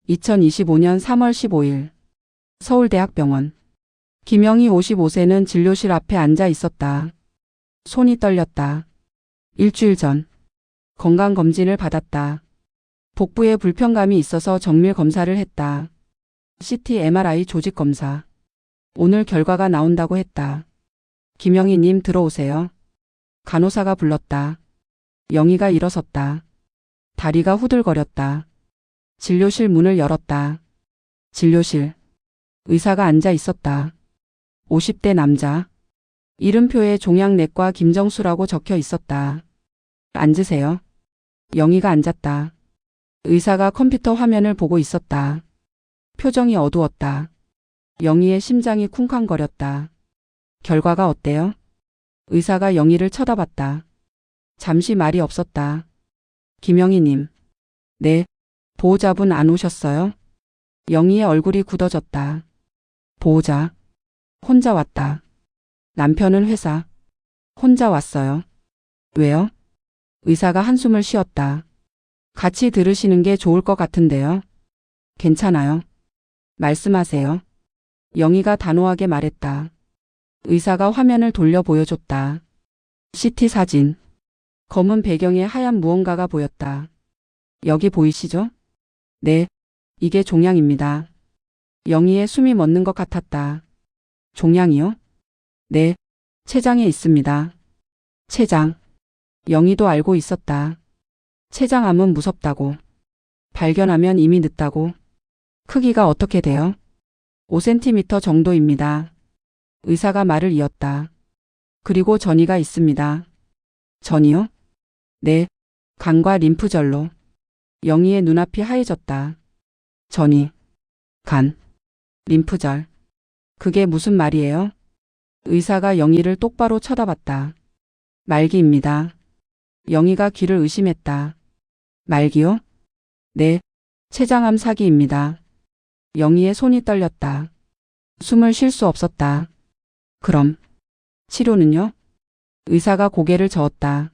2025년 3월 15일 서울대학병원. 김영희 55세는 진료실 앞에 앉아 있었다. 손이 떨렸다. 일주일 전 건강검진을 받았다. 복부에 불편감이 있어서 정밀 검사를 했다. CT, MRI 조직 검사. 오늘 결과가 나온다고 했다. 김영희님 들어오세요. 간호사가 불렀다. 영희가 일어섰다. 다리가 후들거렸다. 진료실 문을 열었다. 진료실. 의사가 앉아 있었다. 50대 남자. 이름표에 종양내과 김정수라고 적혀 있었다. 앉으세요. 영희가 앉았다. 의사가 컴퓨터 화면을 보고 있었다. 표정이 어두웠다. 영희의 심장이 쿵쾅거렸다. 결과가 어때요? 의사가 영희를 쳐다봤다. 잠시 말이 없었다. 김영희님. 네. 보호자분 안 오셨어요? 영희의 얼굴이 굳어졌다. 보호자. 혼자 왔다. 남편은 회사. 혼자 왔어요. 왜요? 의사가 한숨을 쉬었다. 같이 들으시는 게 좋을 것 같은데요. 괜찮아요. 말씀하세요. 영희가 단호하게 말했다. 의사가 화면을 돌려 보여줬다. CT 사진. 검은 배경에 하얀 무언가가 보였다. 여기 보이시죠? 네. 이게 종양입니다. 영희의 숨이 멎는 것 같았다. 종양이요? 네. 췌장에 있습니다. 췌장. 영희도 알고 있었다. 췌장암은 무섭다고. 발견하면 이미 늦다고. 크기가 어떻게 돼요? 5cm 정도입니다. 의사가 말을 이었다. 그리고 전이가 있습니다. 전이요? 네. 간과 림프절로. 영희의 눈앞이 하얘졌다. 전이. 간. 림프절. 그게 무슨 말이에요? 의사가 영희를 똑바로 쳐다봤다. 말기입니다. 영희가 귀를 의심했다. 말기요? 네. 췌장암 사기입니다. 영희의 손이 떨렸다. 숨을 쉴 수 없었다. 그럼 치료는요? 의사가 고개를 저었다.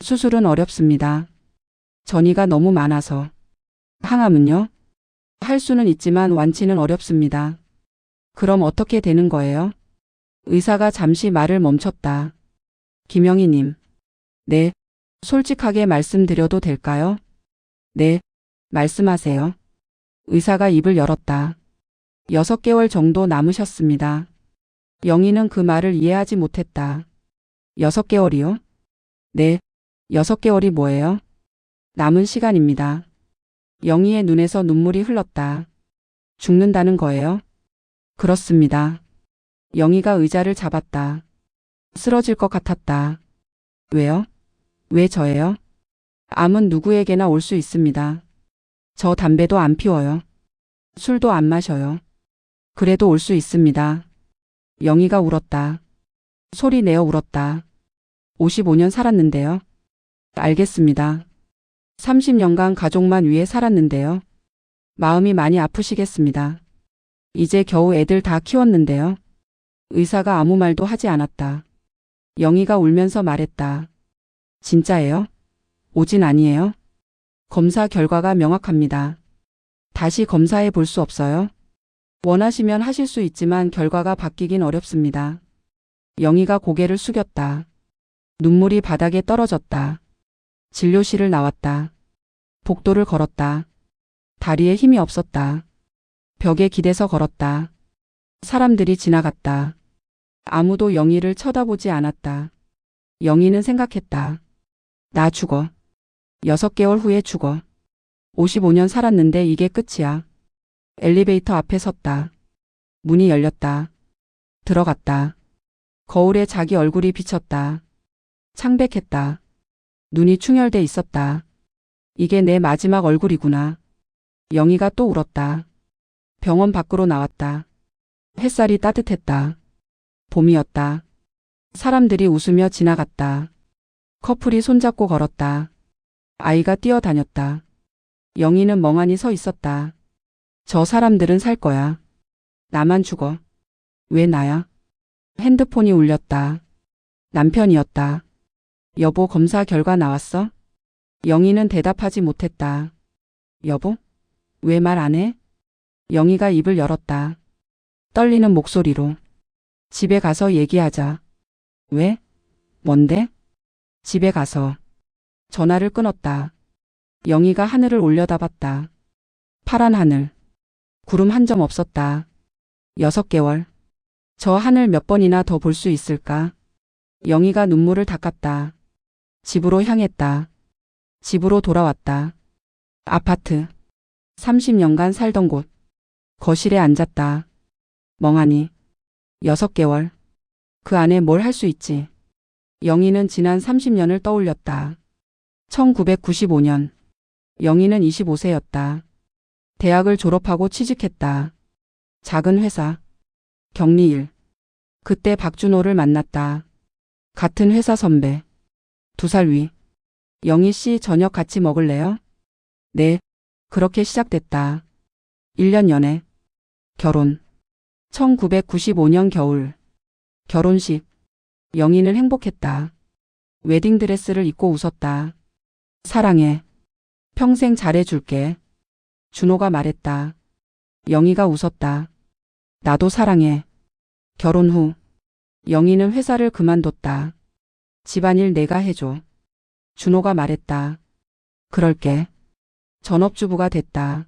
수술은 어렵습니다. 전이가 너무 많아서. 항암은요? 할 수는 있지만 완치는 어렵습니다. 그럼 어떻게 되는 거예요? 의사가 잠시 말을 멈췄다. 김영희님. 네. 솔직하게 말씀드려도 될까요? 네. 말씀하세요. 의사가 입을 열었다. 6개월 정도 남으셨습니다. 영희는 그 말을 이해하지 못했다. 6개월이요? 네. 6개월이 뭐예요? 남은 시간입니다. 영희의 눈에서 눈물이 흘렀다. 죽는다는 거예요? 그렇습니다. 영희가 의자를 잡았다. 쓰러질 것 같았다. 왜요? 왜 저예요? 암은 누구에게나 올 수 있습니다. 저 담배도 안 피워요. 술도 안 마셔요. 그래도 올 수 있습니다. 영희가 울었다. 소리 내어 울었다. 55년 살았는데요. 알겠습니다. 30년간 가족만 위해 살았는데요. 마음이 많이 아프시겠습니다. 이제 겨우 애들 다 키웠는데요. 의사가 아무 말도 하지 않았다. 영희가 울면서 말했다. 진짜예요? 오진 아니에요? 검사 결과가 명확합니다. 다시 검사해 볼 수 없어요? 원하시면 하실 수 있지만 결과가 바뀌긴 어렵습니다. 영희가 고개를 숙였다. 눈물이 바닥에 떨어졌다. 진료실을 나왔다. 복도를 걸었다. 다리에 힘이 없었다. 벽에 기대서 걸었다. 사람들이 지나갔다. 아무도 영희를 쳐다보지 않았다. 영희는 생각했다. 나 죽어. 6개월 후에 죽어. 55년 살았는데 이게 끝이야. 엘리베이터 앞에 섰다. 문이 열렸다. 들어갔다. 거울에 자기 얼굴이 비쳤다. 창백했다. 눈이 충혈돼 있었다. 이게 내 마지막 얼굴이구나. 영희가 또 울었다. 병원 밖으로 나왔다. 햇살이 따뜻했다. 봄이었다. 사람들이 웃으며 지나갔다. 커플이 손잡고 걸었다. 아이가 뛰어다녔다. 영희는 멍하니 서 있었다. 저 사람들은 살 거야. 나만 죽어. 왜 나야? 핸드폰이 울렸다. 남편이었다. 여보, 검사 결과 나왔어? 영희는 대답하지 못했다. 여보? 왜 말 안 해? 영희가 입을 열었다. 떨리는 목소리로. 집에 가서 얘기하자. 왜? 뭔데? 집에 가서. 전화를 끊었다. 영희가 하늘을 올려다봤다. 파란 하늘. 구름 한 점 없었다. 6개월. 저 하늘 몇 번이나 더 볼 수 있을까? 영희가 눈물을 닦았다. 집으로 향했다. 집으로 돌아왔다. 아파트. 30년간 살던 곳. 거실에 앉았다. 멍하니. 6개월. 그 안에 뭘 할 수 있지? 영희는 지난 30년을 떠올렸다. 1995년. 영희는 25세였다. 대학을 졸업하고 취직했다. 작은 회사. 격리일. 그때 박준호를 만났다. 같은 회사 선배. 2살 위. 영희 씨 저녁 같이 먹을래요? 네. 그렇게 시작됐다. 1년 연애. 결혼. 1995년 겨울. 결혼식. 영희는 행복했다. 웨딩드레스를 입고 웃었다. 사랑해. 평생 잘해줄게. 준호가 말했다. 영희가 웃었다. 나도 사랑해. 결혼 후. 영희는 회사를 그만뒀다. 집안일 내가 해줘. 준호가 말했다. 그럴게. 전업주부가 됐다.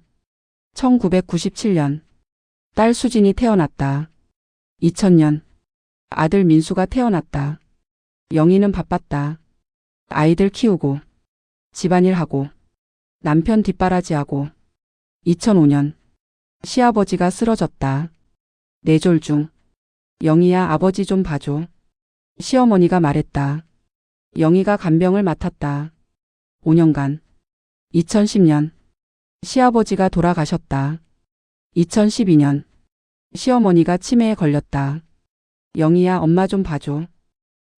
1997년. 딸 수진이 태어났다. 2000년. 아들 민수가 태어났다. 영희는 바빴다. 아이들 키우고, 집안일하고, 남편 뒷바라지하고. 2005년. 시아버지가 쓰러졌다. 뇌졸 중. 영희야 아버지 좀 봐줘. 시어머니가 말했다. 영희가 간병을 맡았다. 5년간. 2010년. 시아버지가 돌아가셨다. 2012년. 시어머니가 치매에 걸렸다. 영희야 엄마 좀 봐줘.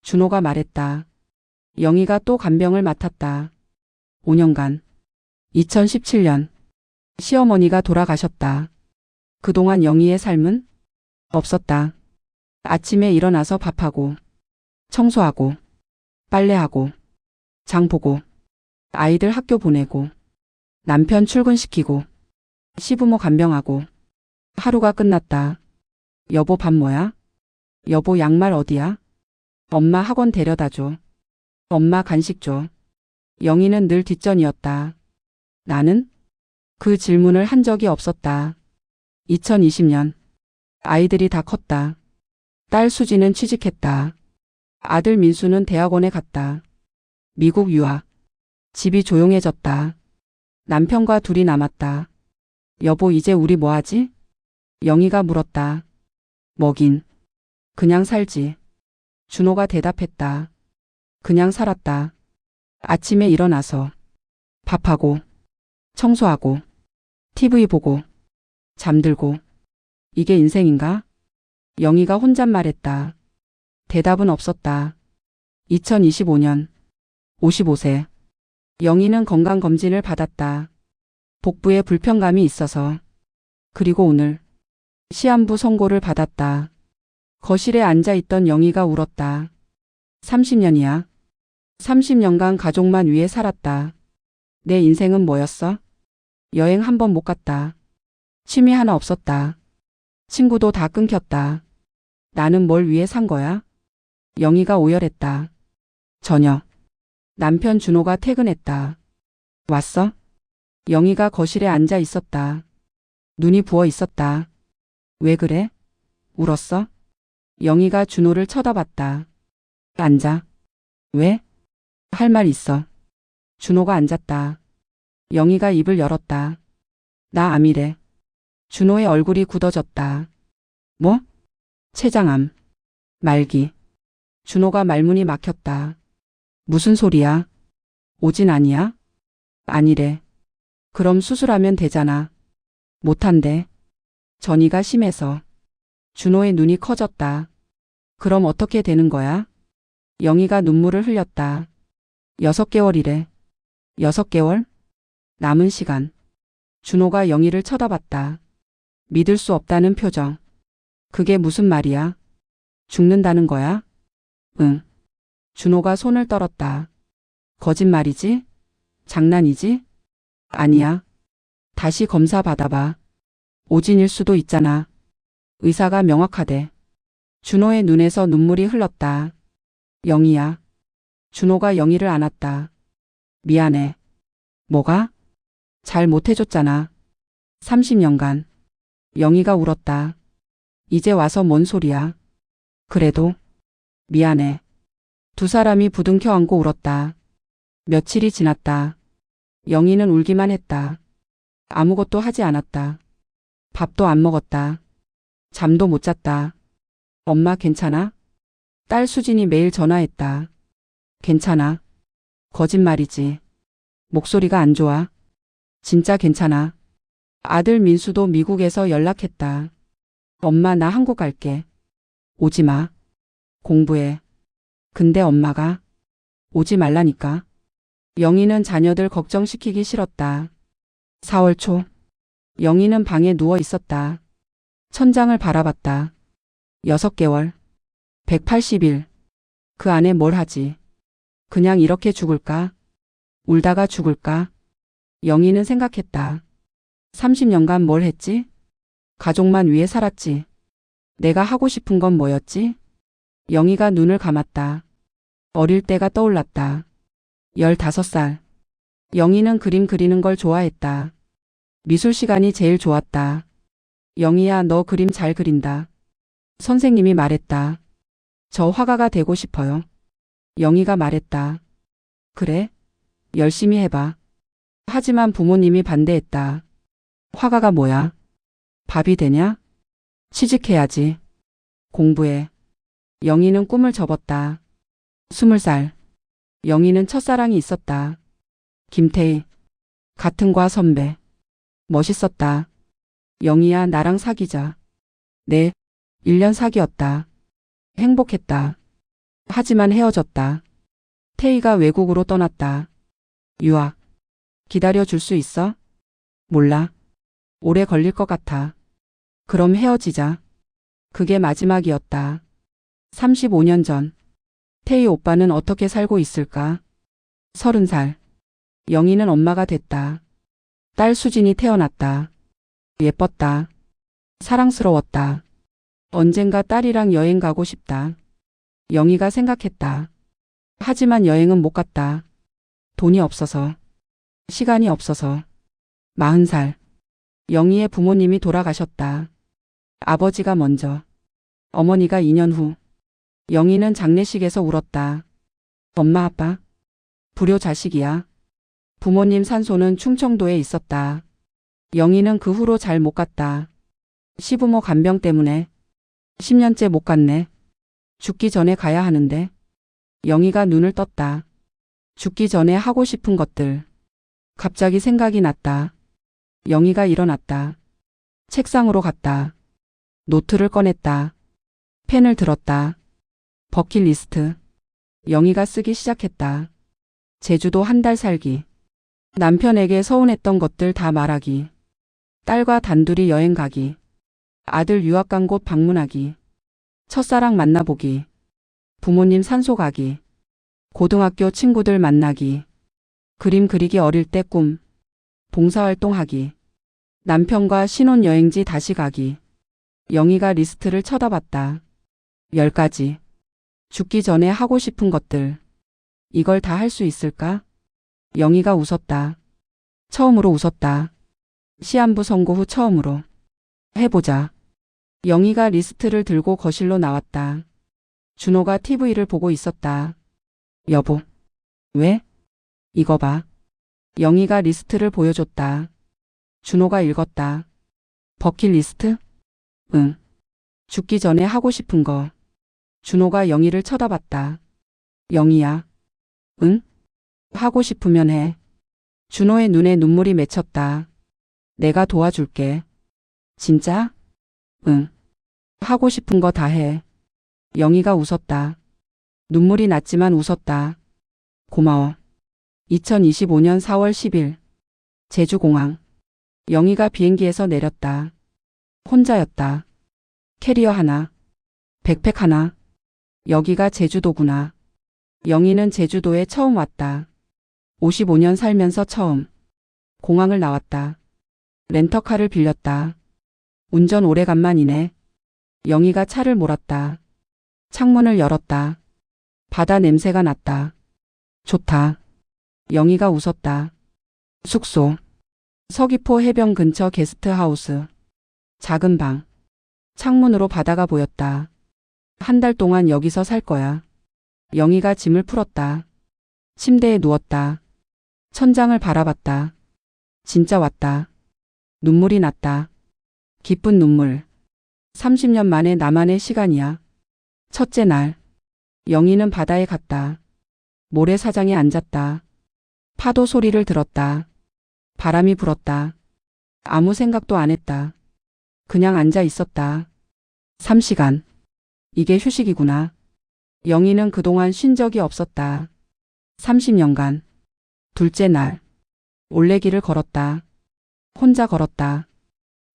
준호가 말했다. 영희가 또 간병을 맡았다. 5년간. 2017년. 시어머니가 돌아가셨다. 그동안 영희의 삶은 없었다. 아침에 일어나서 밥하고, 청소하고, 빨래하고, 장 보고, 아이들 학교 보내고, 남편 출근시키고, 시부모 간병하고. 하루가 끝났다. 여보 밥 뭐야? 여보 양말 어디야? 엄마 학원 데려다 줘. 엄마 간식 줘. 영희는 늘 뒷전이었다. 나는? 그 질문을 한 적이 없었다. 2020년. 아이들이 다 컸다. 딸 수지는 취직했다. 아들 민수는 대학원에 갔다. 미국 유학. 집이 조용해졌다. 남편과 둘이 남았다. 여보 이제 우리 뭐하지? 영희가 물었다. 뭐긴. 그냥 살지. 준호가 대답했다. 그냥 살았다. 아침에 일어나서 밥하고, 청소하고, TV 보고, 잠들고. 이게 인생인가? 영희가 혼잣말했다. 대답은 없었다. 2025년. 55세. 영희는 건강검진을 받았다. 복부에 불편감이 있어서. 그리고 오늘 시한부 선고를 받았다. 거실에 앉아있던 영희가 울었다. 30년이야. 30년간 가족만 위해 살았다. 내 인생은 뭐였어? 여행 한 번 못 갔다. 취미 하나 없었다. 친구도 다 끊겼다. 나는 뭘 위해 산 거야? 영희가 오열했다. 저녁. 남편 준호가 퇴근했다. 왔어? 영희가 거실에 앉아 있었다. 눈이 부어 있었다. 왜 그래? 울었어? 영희가 준호를 쳐다봤다. 앉아. 왜? 할 말 있어. 준호가 앉았다. 영희가 입을 열었다. 나 암이래. 준호의 얼굴이 굳어졌다. 뭐? 췌장암. 말기. 준호가 말문이 막혔다. 무슨 소리야? 오진 아니야? 아니래. 그럼 수술하면 되잖아. 못한대. 전이가 심해서. 준호의 눈이 커졌다. 그럼 어떻게 되는 거야? 영희가 눈물을 흘렸다. 6개월이래. 6개월? 남은 시간. 준호가 영희를 쳐다봤다. 믿을 수 없다는 표정. 그게 무슨 말이야? 죽는다는 거야? 응. 준호가 손을 떨었다. 거짓말이지? 장난이지? 아니야. 다시 검사 받아봐. 오진일 수도 있잖아. 의사가 명확하대. 준호의 눈에서 눈물이 흘렀다. 영희야. 준호가 영희를 안았다. 미안해. 뭐가? 잘 못해줬잖아. 30년간. 영희가 울었다. 이제 와서 뭔 소리야. 그래도 미안해. 두 사람이 부둥켜 안고 울었다. 며칠이 지났다. 영희는 울기만 했다. 아무것도 하지 않았다. 밥도 안 먹었다. 잠도 못 잤다. 엄마 괜찮아? 딸 수진이 매일 전화했다. 괜찮아. 거짓말이지. 목소리가 안 좋아. 진짜 괜찮아. 아들 민수도 미국에서 연락했다. 엄마 나 한국 갈게. 오지 마. 공부해. 근데 엄마가 오지 말라니까. 영희는 자녀들 걱정시키기 싫었다. 4월 초. 영희는 방에 누워 있었다. 천장을 바라봤다. 6개월. 180일. 그 안에 뭘 하지? 그냥 이렇게 죽을까? 울다가 죽을까? 영희는 생각했다. 30년간 뭘 했지? 가족만 위해 살았지. 내가 하고 싶은 건 뭐였지? 영희가 눈을 감았다. 어릴 때가 떠올랐다. 15살. 영희는 그림 그리는 걸 좋아했다. 미술 시간이 제일 좋았다. 영희야, 너 그림 잘 그린다. 선생님이 말했다. 저 화가가 되고 싶어요. 영희가 말했다. 그래? 열심히 해봐. 하지만 부모님이 반대했다. 화가가 뭐야? 밥이 되냐? 취직해야지. 공부해. 영희는 꿈을 접었다. 20살. 영희는 첫사랑이 있었다. 김태희. 같은 과 선배. 멋있었다. 영희야, 나랑 사귀자. 네. 1년 사귀었다. 행복했다. 하지만 헤어졌다. 태희가 외국으로 떠났다. 유학. 기다려줄 수 있어? 몰라. 오래 걸릴 것 같아. 그럼 헤어지자. 그게 마지막이었다. 35년 전. 태희 오빠는 어떻게 살고 있을까? 30살. 영희는 엄마가 됐다. 딸 수진이 태어났다. 예뻤다. 사랑스러웠다. 언젠가 딸이랑 여행 가고 싶다. 영희가 생각했다. 하지만 여행은 못 갔다. 돈이 없어서. 시간이 없어서. 40살. 영희의 부모님이 돌아가셨다. 아버지가 먼저. 어머니가 2년 후. 영희는 장례식에서 울었다. 엄마 아빠. 불효 자식이야. 부모님 산소는 충청도에 있었다. 영희는 그 후로 잘 못 갔다. 시부모 간병 때문에. 10년째 못 갔네. 죽기 전에 가야 하는데. 영희가 눈을 떴다. 죽기 전에 하고 싶은 것들. 갑자기 생각이 났다. 영희가 일어났다. 책상으로 갔다. 노트를 꺼냈다. 펜을 들었다. 버킷리스트. 영희가 쓰기 시작했다. 제주도 한 달 살기. 남편에게 서운했던 것들 다 말하기. 딸과 단둘이 여행 가기. 아들 유학 간 곳 방문하기. 첫사랑 만나보기. 부모님 산소 가기. 고등학교 친구들 만나기. 그림 그리기 어릴 때 꿈. 봉사활동하기. 남편과 신혼여행지 다시 가기. 영희가 리스트를 쳐다봤다. 10가지. 죽기 전에 하고 싶은 것들. 이걸 다 할 수 있을까? 영희가 웃었다. 처음으로 웃었다. 시한부 선고 후 처음으로. 해보자. 영희가 리스트를 들고 거실로 나왔다. 준호가 TV를 보고 있었다. 여보. 왜? 이거 봐. 영희가 리스트를 보여줬다. 준호가 읽었다. 버킷리스트? 응. 죽기 전에 하고 싶은 거. 준호가 영희를 쳐다봤다. 영희야. 응? 하고 싶으면 해. 준호의 눈에 눈물이 맺혔다. 내가 도와줄게. 진짜? 응. 하고 싶은 거 다 해. 영희가 웃었다. 눈물이 났지만 웃었다. 고마워. 2025년 4월 10일. 제주공항. 영희가 비행기에서 내렸다. 혼자였다. 캐리어 하나. 백팩 하나. 여기가 제주도구나. 영희는 제주도에 처음 왔다. 55년 살면서 처음. 공항을 나왔다. 렌터카를 빌렸다. 운전 오래간만이네. 영희가 차를 몰았다. 창문을 열었다. 바다 냄새가 났다. 좋다. 영희가 웃었다. 숙소. 서귀포 해변 근처 게스트하우스. 작은 방. 창문으로 바다가 보였다. 한 달 동안 여기서 살 거야. 영희가 짐을 풀었다. 침대에 누웠다. 천장을 바라봤다. 진짜 왔다. 눈물이 났다. 기쁜 눈물. 30년 만에 나만의 시간이야. 첫째 날. 영희는 바다에 갔다. 모래사장에 앉았다. 파도 소리를 들었다. 바람이 불었다. 아무 생각도 안 했다. 그냥 앉아 있었다. 3시간. 이게 휴식이구나. 영희는 그동안 쉰 적이 없었다. 30년간. 둘째 날. 올레길을 걸었다. 혼자 걸었다.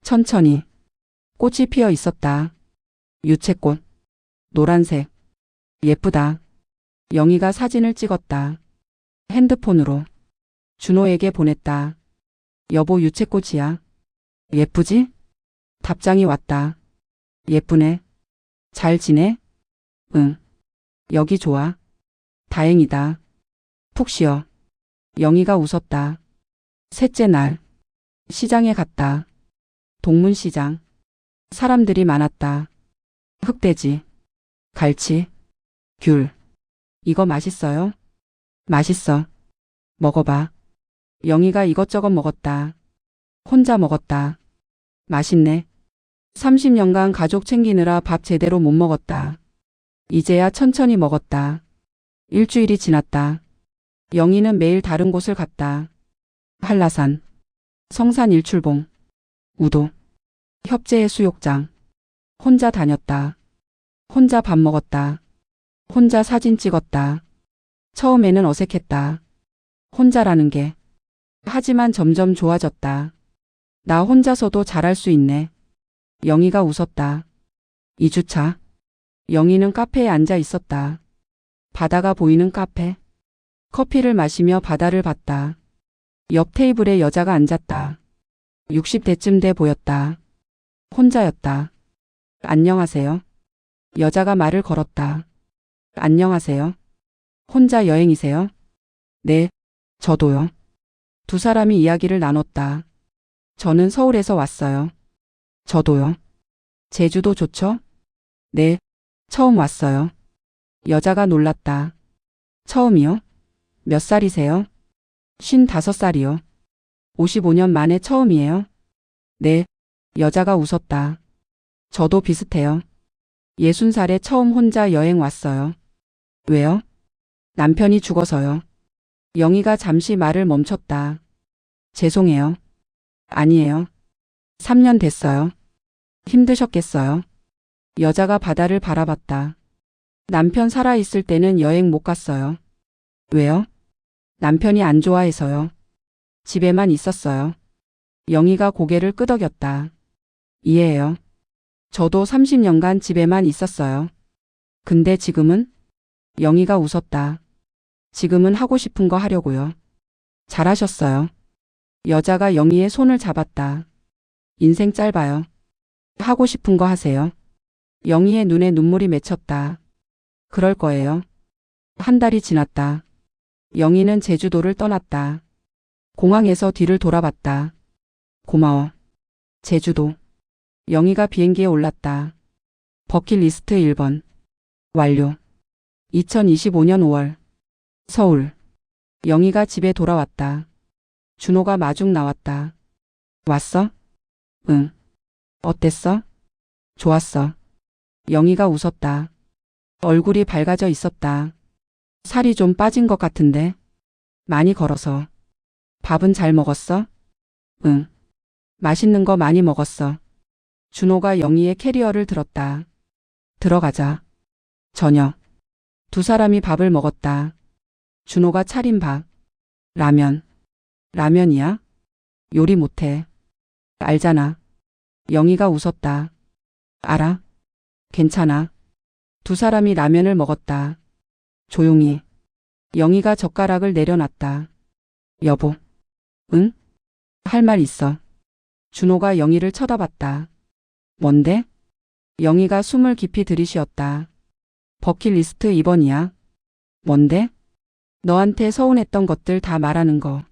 천천히. 꽃이 피어 있었다. 유채꽃. 노란색. 예쁘다. 영희가 사진을 찍었다. 핸드폰으로. 준호에게 보냈다. 여보, 유채꽃이야. 예쁘지? 답장이 왔다. 예쁘네. 잘 지내? 응. 여기 좋아. 다행이다. 푹 쉬어. 영희가 웃었다. 셋째 날. 시장에 갔다. 동문시장. 사람들이 많았다. 흑돼지. 갈치. 귤. 이거 맛있어요? 맛있어. 먹어봐. 영희가 이것저것 먹었다. 혼자 먹었다. 맛있네. 30년간 가족 챙기느라 밥 제대로 못 먹었다. 이제야 천천히 먹었다. 일주일이 지났다. 영희는 매일 다른 곳을 갔다. 한라산, 성산 일출봉, 우도, 협재해수욕장. 혼자 다녔다. 혼자 밥 먹었다. 혼자 사진 찍었다. 처음에는 어색했다. 혼자라는 게. 하지만 점점 좋아졌다. 나 혼자서도 잘할 수 있네. 영희가 웃었다. 2주차. 영희는 카페에 앉아 있었다. 바다가 보이는 카페. 커피를 마시며 바다를 봤다. 옆 테이블에 여자가 앉았다. 60대쯤 돼 보였다. 혼자였다. 안녕하세요. 여자가 말을 걸었다. 안녕하세요. 혼자 여행이세요? 네, 저도요. 두 사람이 이야기를 나눴다. 저는 서울에서 왔어요. 저도요. 제주도 좋죠? 네, 처음 왔어요. 여자가 놀랐다. 처음이요? 몇 살이세요? 55살이요. 55년 만에 처음이에요? 네. 여자가 웃었다. 저도 비슷해요. 60살에 처음 혼자 여행 왔어요. 왜요? 남편이 죽어서요. 영희가 잠시 말을 멈췄다. 죄송해요. 아니에요. 3년 됐어요. 힘드셨겠어요. 여자가 바다를 바라봤다. 남편 살아있을 때는 여행 못 갔어요. 왜요? 남편이 안 좋아해서요. 집에만 있었어요. 영희가 고개를 끄덕였다. 이해해요. 저도 30년간 집에만 있었어요. 근데 지금은? 영희가 웃었다. 지금은 하고 싶은 거 하려고요. 잘하셨어요. 여자가 영희의 손을 잡았다. 인생 짧아요. 하고 싶은 거 하세요. 영희의 눈에 눈물이 맺혔다. 그럴 거예요. 한 달이 지났다. 영희는 제주도를 떠났다. 공항에서 뒤를 돌아봤다. 고마워. 제주도. 영희가 비행기에 올랐다. 버킷리스트 1번. 완료. 2025년 5월. 서울. 영희가 집에 돌아왔다. 준호가 마중 나왔다. 왔어? 응. 어땠어? 좋았어. 영희가 웃었다. 얼굴이 밝아져 있었다. 살이 좀 빠진 것 같은데. 많이 걸어서. 밥은 잘 먹었어? 응. 맛있는 거 많이 먹었어. 준호가 영희의 캐리어를 들었다. 들어가자. 저녁. 두 사람이 밥을 먹었다. 준호가 차린 밥. 라면. 라면이야? 요리 못해. 알잖아. 영희가 웃었다. 알아? 괜찮아. 두 사람이 라면을 먹었다. 조용히. 영희가 젓가락을 내려놨다. 여보. 응? 할 말 있어. 준호가 영희를 쳐다봤다. 뭔데? 영희가 숨을 깊이 들이쉬었다. 버킷리스트 2번이야. 뭔데? 너한테 서운했던 것들 다 말하는 거.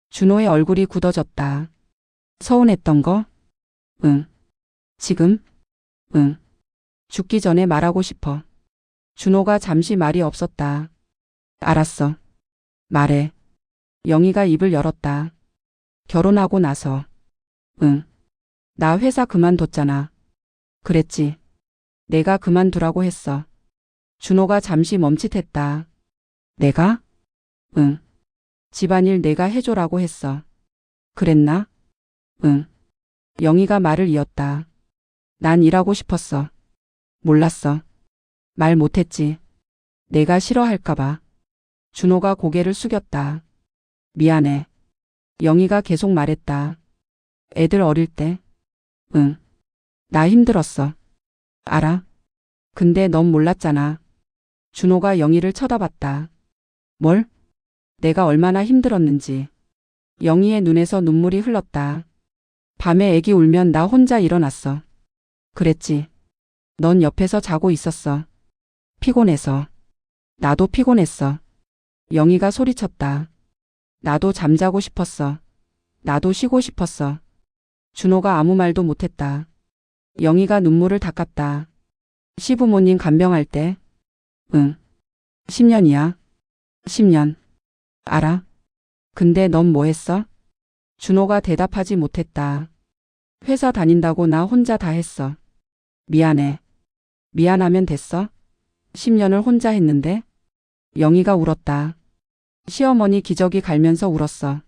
준호의 얼굴이 굳어졌다. 서운했던 거? 응. 지금? 응. 죽기 전에 말하고 싶어. 준호가 잠시 말이 없었다. 알았어. 말해. 영희가 입을 열었다. 결혼하고 나서. 응. 나 회사 그만뒀잖아. 그랬지. 내가 그만두라고 했어. 준호가 잠시 멈칫했다. 내가? 응. 집안일 내가 해줘라고 했어. 그랬나? 응. 영희가 말을 이었다. 난 일하고 싶었어. 몰랐어. 말 못했지. 내가 싫어할까봐. 준호가 고개를 숙였다. 미안해. 영희가 계속 말했다. 애들 어릴 때? 응. 나 힘들었어. 알아. 근데 넌 몰랐잖아. 준호가 영희를 쳐다봤다. 뭘? 내가 얼마나 힘들었는지. 영희의 눈에서 눈물이 흘렀다. 밤에 애기 울면 나 혼자 일어났어. 그랬지. 넌 옆에서 자고 있었어. 피곤해서. 나도 피곤했어. 영희가 소리쳤다. 나도 잠자고 싶었어. 나도 쉬고 싶었어. 준호가 아무 말도 못했다. 영희가 눈물을 닦았다. 시부모님 간병할 때? 응. 10년이야. 10년. 알아. 근데 넌 뭐 했어? 준호가 대답하지 못했다. 회사 다닌다고 나 혼자 다 했어. 미안해. 미안하면 됐어? 10년을 혼자 했는데? 영희가 울었다. 시어머니 기저귀 갈면서 울었어.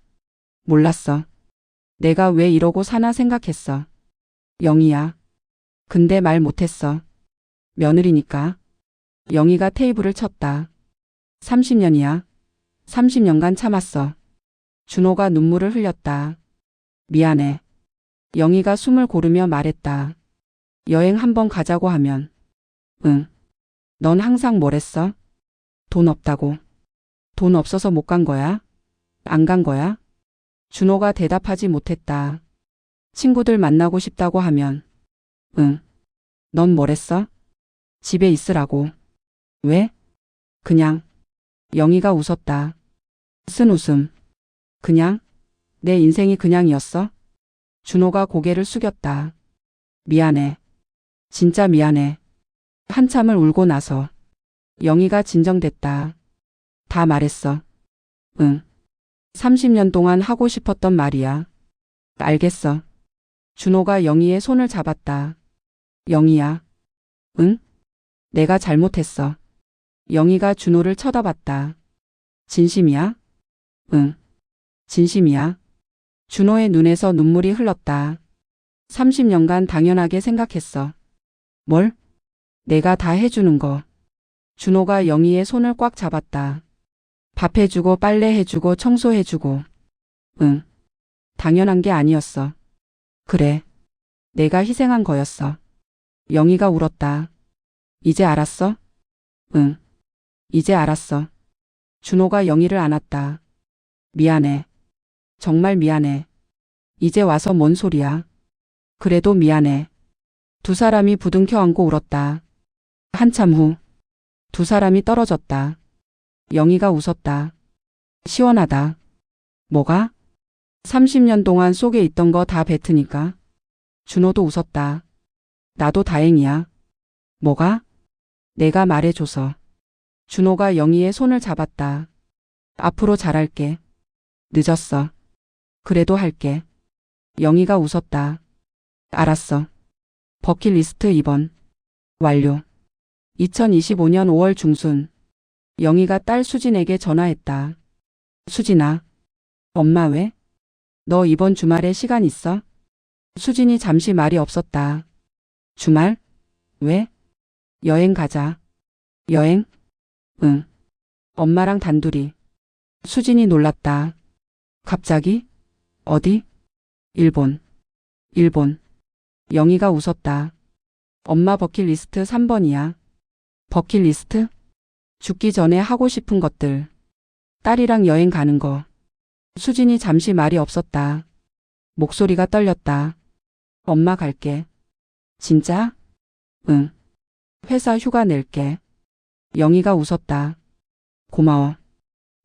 몰랐어. 내가 왜 이러고 사나 생각했어. 영희야. 근데 말 못했어. 며느리니까. 영희가 테이블을 쳤다. 30년이야. 30년간 참았어. 준호가 눈물을 흘렸다. 미안해. 영희가 숨을 고르며 말했다. 여행 한번 가자고 하면. 응. 넌 항상 뭘 했어? 돈 없다고. 돈 없어서 못 간 거야? 안 간 거야? 준호가 대답하지 못했다. 친구들 만나고 싶다고 하면. 응. 넌 뭘 했어? 집에 있으라고. 왜? 그냥. 영희가 웃었다. 쓴 웃음. 그냥? 내 인생이 그냥이었어? 준호가 고개를 숙였다. 미안해. 진짜 미안해. 한참을 울고 나서 영희가 진정됐다. 다 말했어. 응. 30년 동안 하고 싶었던 말이야. 알겠어. 준호가 영희의 손을 잡았다. 영희야. 응? 내가 잘못했어. 영희가 준호를 쳐다봤다. 진심이야? 응. 진심이야. 준호의 눈에서 눈물이 흘렀다. 30년간 당연하게 생각했어. 뭘? 내가 다 해주는 거. 준호가 영희의 손을 꽉 잡았다. 밥 해주고 빨래 해주고 청소해주고. 응. 당연한 게 아니었어. 그래. 내가 희생한 거였어. 영희가 울었다. 이제 알았어? 응. 이제 알았어. 준호가 영희를 안았다. 미안해. 정말 미안해. 이제 와서 뭔 소리야. 그래도 미안해. 두 사람이 부둥켜 안고 울었다. 한참 후 두 사람이 떨어졌다. 영희가 웃었다. 시원하다. 뭐가? 30년 동안 속에 있던 거 다 뱉으니까. 준호도 웃었다. 나도 다행이야. 뭐가? 내가 말해줘서. 준호가 영희의 손을 잡았다. 앞으로 잘할게. 늦었어. 그래도 할게. 영희가 웃었다. 알았어. 버킷리스트 2번. 완료. 2025년 5월 중순. 영희가 딸 수진에게 전화했다. 수진아. 엄마 왜? 너 이번 주말에 시간 있어? 수진이 잠시 말이 없었다. 주말? 왜? 여행 가자. 여행? 응. 엄마랑 단둘이. 수진이 놀랐다. 갑자기? 어디? 일본. 일본. 영희가 웃었다. 엄마 버킷리스트 3번이야. 버킷리스트? 죽기 전에 하고 싶은 것들. 딸이랑 여행 가는 거. 수진이 잠시 말이 없었다. 목소리가 떨렸다. 엄마 갈게. 진짜? 응. 회사 휴가 낼게. 영희가 웃었다. 고마워.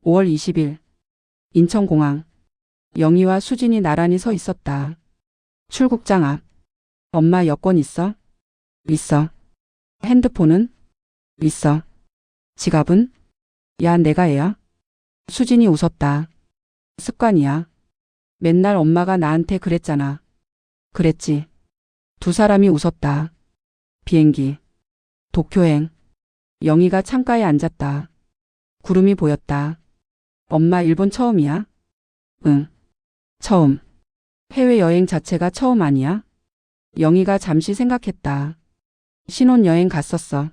5월 20일. 인천공항. 영희와 수진이 나란히 서 있었다. 출국장 앞. 엄마 여권 있어? 있어. 핸드폰은? 있어. 지갑은? 야, 내가 애야? 수진이 웃었다. 습관이야. 맨날 엄마가 나한테 그랬잖아. 그랬지. 두 사람이 웃었다. 비행기. 도쿄행. 영희가 창가에 앉았다. 구름이 보였다. 엄마 일본 처음이야? 응. 처음. 해외여행 자체가 처음 아니야? 영희가 잠시 생각했다. 신혼여행 갔었어.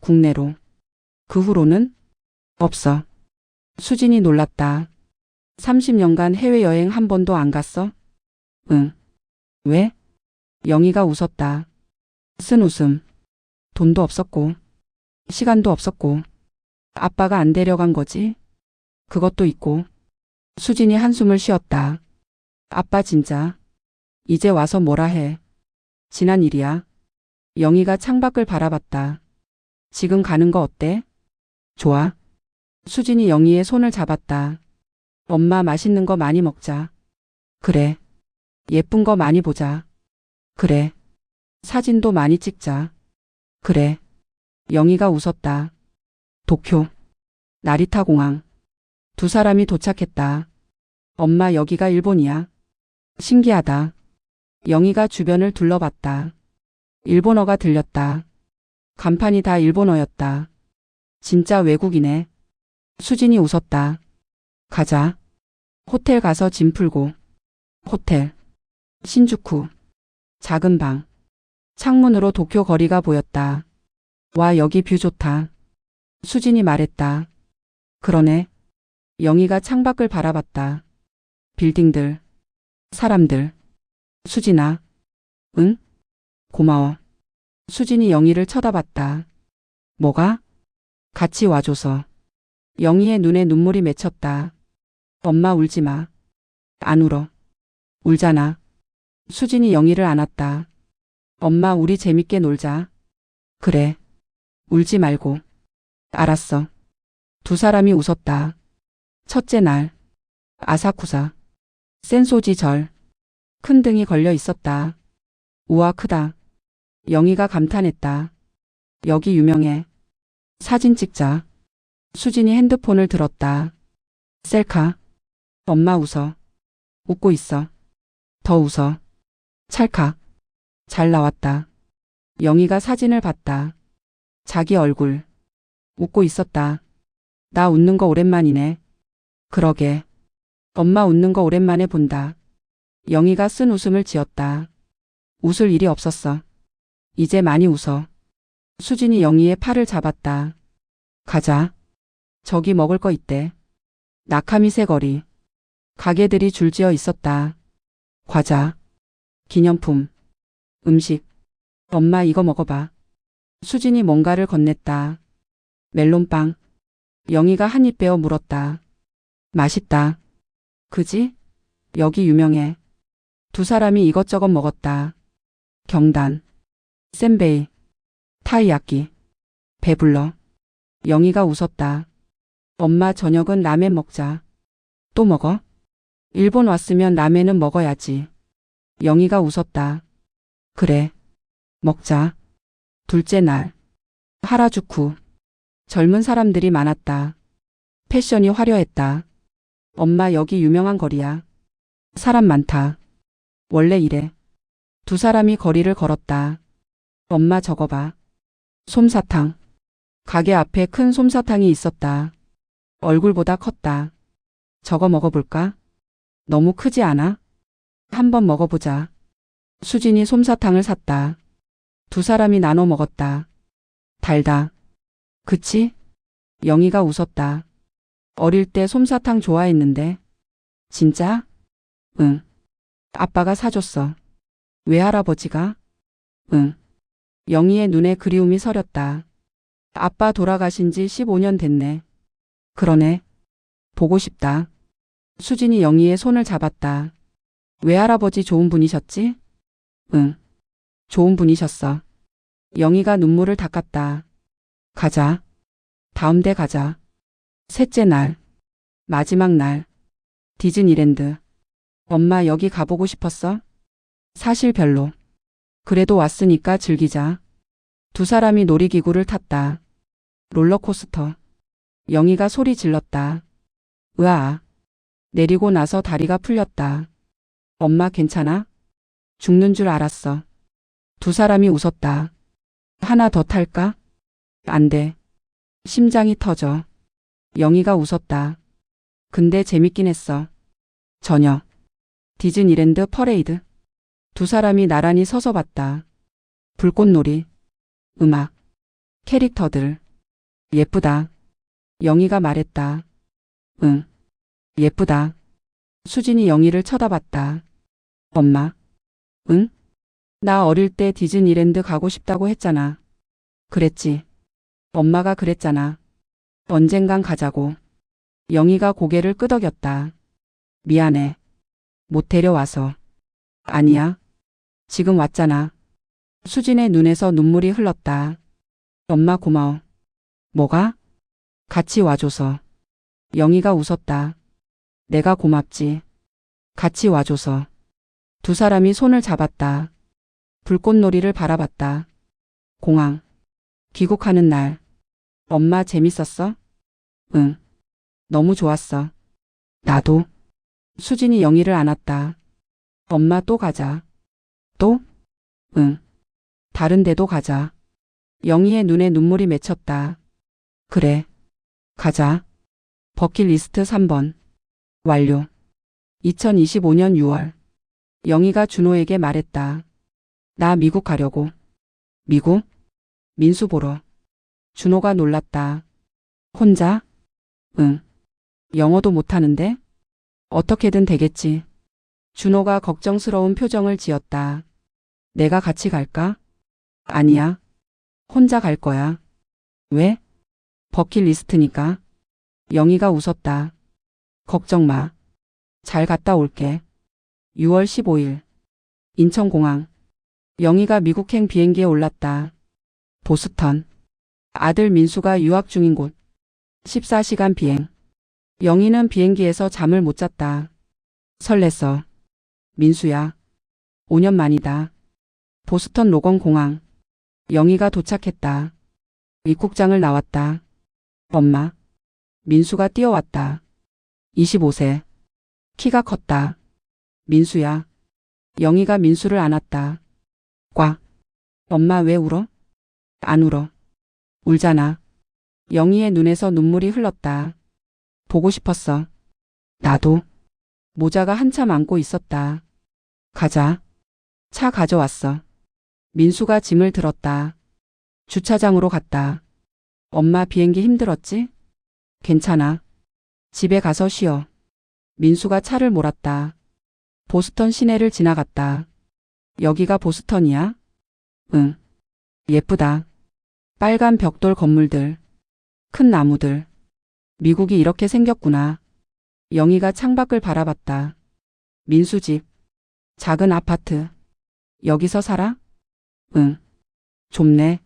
국내로. 그 후로는? 없어. 수진이 놀랐다. 30년간 해외여행 한 번도 안 갔어? 응. 왜? 영희가 웃었다. 쓴 웃음. 돈도 없었고, 시간도 없었고, 아빠가 안 데려간 거지? 그것도 있고. 수진이 한숨을 쉬었다. 아빠 진짜. 이제 와서 뭐라 해. 지난 일이야. 영희가 창밖을 바라봤다. 지금 가는 거 어때? 좋아. 수진이 영희의 손을 잡았다. 엄마 맛있는 거 많이 먹자. 그래. 예쁜 거 많이 보자. 그래. 사진도 많이 찍자. 그래. 영희가 웃었다. 도쿄. 나리타 공항. 두 사람이 도착했다. 엄마 여기가 일본이야. 신기하다. 영희가 주변을 둘러봤다. 일본어가 들렸다. 간판이 다 일본어였다. 진짜 외국이네. 수진이 웃었다. 가자. 호텔 가서 짐 풀고. 호텔. 신주쿠. 작은 방. 창문으로 도쿄 거리가 보였다. 와, 여기 뷰 좋다. 수진이 말했다. 그러네. 영희가 창밖을 바라봤다. 빌딩들. 사람들. 수진아. 응? 고마워. 수진이 영희를 쳐다봤다. 뭐가? 같이 와줘서. 영희의 눈에 눈물이 맺혔다. 엄마 울지 마. 안 울어. 울잖아. 수진이 영희를 안았다. 엄마 우리 재밌게 놀자. 그래. 울지 말고. 알았어. 두 사람이 웃었다. 첫째 날. 아사쿠사. 센소지 절. 큰 등이 걸려 있었다. 우와 크다. 영희가 감탄했다. 여기 유명해. 사진 찍자. 수진이 핸드폰을 들었다. 셀카. 엄마 웃어. 웃고 있어. 더 웃어. 찰칵. 잘 나왔다. 영희가 사진을 봤다. 자기 얼굴. 웃고 있었다. 나 웃는 거 오랜만이네. 그러게. 엄마 웃는 거 오랜만에 본다. 영희가 쓴 웃음을 지었다. 웃을 일이 없었어. 이제 많이 웃어. 수진이 영희의 팔을 잡았다. 가자. 저기 먹을 거 있대. 나카미세 거리. 가게들이 줄지어 있었다. 과자. 기념품. 음식. 엄마 이거 먹어봐. 수진이 뭔가를 건넸다. 멜론빵. 영희가 한 입 베어 물었다. 맛있다. 그지? 여기 유명해. 두 사람이 이것저것 먹었다. 경단. 센베이. 타이야끼. 배불러. 영희가 웃었다. 엄마 저녁은 라멘 먹자. 또 먹어? 일본 왔으면 라멘은 먹어야지. 영희가 웃었다. 그래. 먹자. 둘째 날. 하라주쿠. 젊은 사람들이 많았다. 패션이 화려했다. 엄마 여기 유명한 거리야. 사람 많다. 원래 이래. 두 사람이 거리를 걸었다. 엄마 저거 봐. 솜사탕. 가게 앞에 큰 솜사탕이 있었다. 얼굴보다 컸다. 저거 먹어볼까? 너무 크지 않아? 한번 먹어보자. 수진이 솜사탕을 샀다. 두 사람이 나눠 먹었다. 달다. 그치? 영희가 웃었다. 어릴 때 솜사탕 좋아했는데. 진짜? 응. 아빠가 사줬어. 외할아버지가? 응. 영희의 눈에 그리움이 서렸다. 아빠 돌아가신 지 15년 됐네. 그러네. 보고 싶다. 수진이 영희의 손을 잡았다. 외할아버지 좋은 분이셨지? 응, 좋은 분이셨어. 영희가 눈물을 닦았다. 가자. 다음 대 가자. 셋째 날. 마지막 날. 디즈니랜드. 엄마 여기 가보고 싶었어? 사실 별로. 그래도 왔으니까 즐기자. 두 사람이 놀이기구를 탔다. 롤러코스터. 영희가 소리 질렀다. 으아. 내리고 나서 다리가 풀렸다. 엄마 괜찮아? 죽는 줄 알았어. 두 사람이 웃었다. 하나 더 탈까? 안 돼. 심장이 터져. 영희가 웃었다. 근데 재밌긴 했어. 저녁. 디즈니랜드 퍼레이드. 두 사람이 나란히 서서 봤다. 불꽃놀이. 음악. 캐릭터들. 예쁘다. 영희가 말했다. 응. 예쁘다. 수진이 영희를 쳐다봤다. 엄마. 응? 나 어릴 때 디즈니랜드 가고 싶다고 했잖아. 그랬지. 엄마가 그랬잖아. 언젠간 가자고. 영희가 고개를 끄덕였다. 미안해. 못 데려와서. 아니야. 지금 왔잖아. 수진의 눈에서 눈물이 흘렀다. 엄마 고마워. 뭐가? 같이 와줘서. 영희가 웃었다. 내가 고맙지. 같이 와줘서. 두 사람이 손을 잡았다. 불꽃놀이를 바라봤다. 공항. 귀국하는 날. 엄마 재밌었어? 응. 너무 좋았어. 나도. 수진이 영희를 안았다. 엄마 또 가자. 또? 응. 다른 데도 가자. 영희의 눈에 눈물이 맺혔다. 그래. 가자. 버킷리스트 3번. 완료. 2025년 6월. 영희가 준호에게 말했다. 나 미국 가려고. 미국? 민수 보러. 준호가 놀랐다. 혼자? 응. 영어도 못하는데? 어떻게든 되겠지. 준호가 걱정스러운 표정을 지었다. 내가 같이 갈까? 아니야. 혼자 갈 거야. 왜? 버킷리스트니까. 영희가 웃었다. 걱정 마. 잘 갔다 올게. 6월 15일. 인천공항. 영희가 미국행 비행기에 올랐다. 보스턴. 아들 민수가 유학 중인 곳. 14시간 비행. 영희는 비행기에서 잠을 못 잤다. 설렜어. 민수야. 5년 만이다. 보스턴 로건 공항. 영희가 도착했다. 입국장을 나왔다. 엄마. 민수가 뛰어왔다. 25세. 키가 컸다. 민수야. 영희가 민수를 안았다. 꽉. 엄마 왜 울어? 안 울어. 울잖아. 영희의 눈에서 눈물이 흘렀다. 보고 싶었어. 나도. 모자가 한참 안고 있었다. 가자. 차 가져왔어. 민수가 짐을 들었다. 주차장으로 갔다. 엄마 비행기 힘들었지? 괜찮아. 집에 가서 쉬어. 민수가 차를 몰았다. 보스턴 시내를 지나갔다. 여기가 보스턴이야? 응. 예쁘다. 빨간 벽돌 건물들. 큰 나무들. 미국이 이렇게 생겼구나. 영희가 창밖을 바라봤다. 민수 집. 작은 아파트. 여기서 살아? 응. 좁네.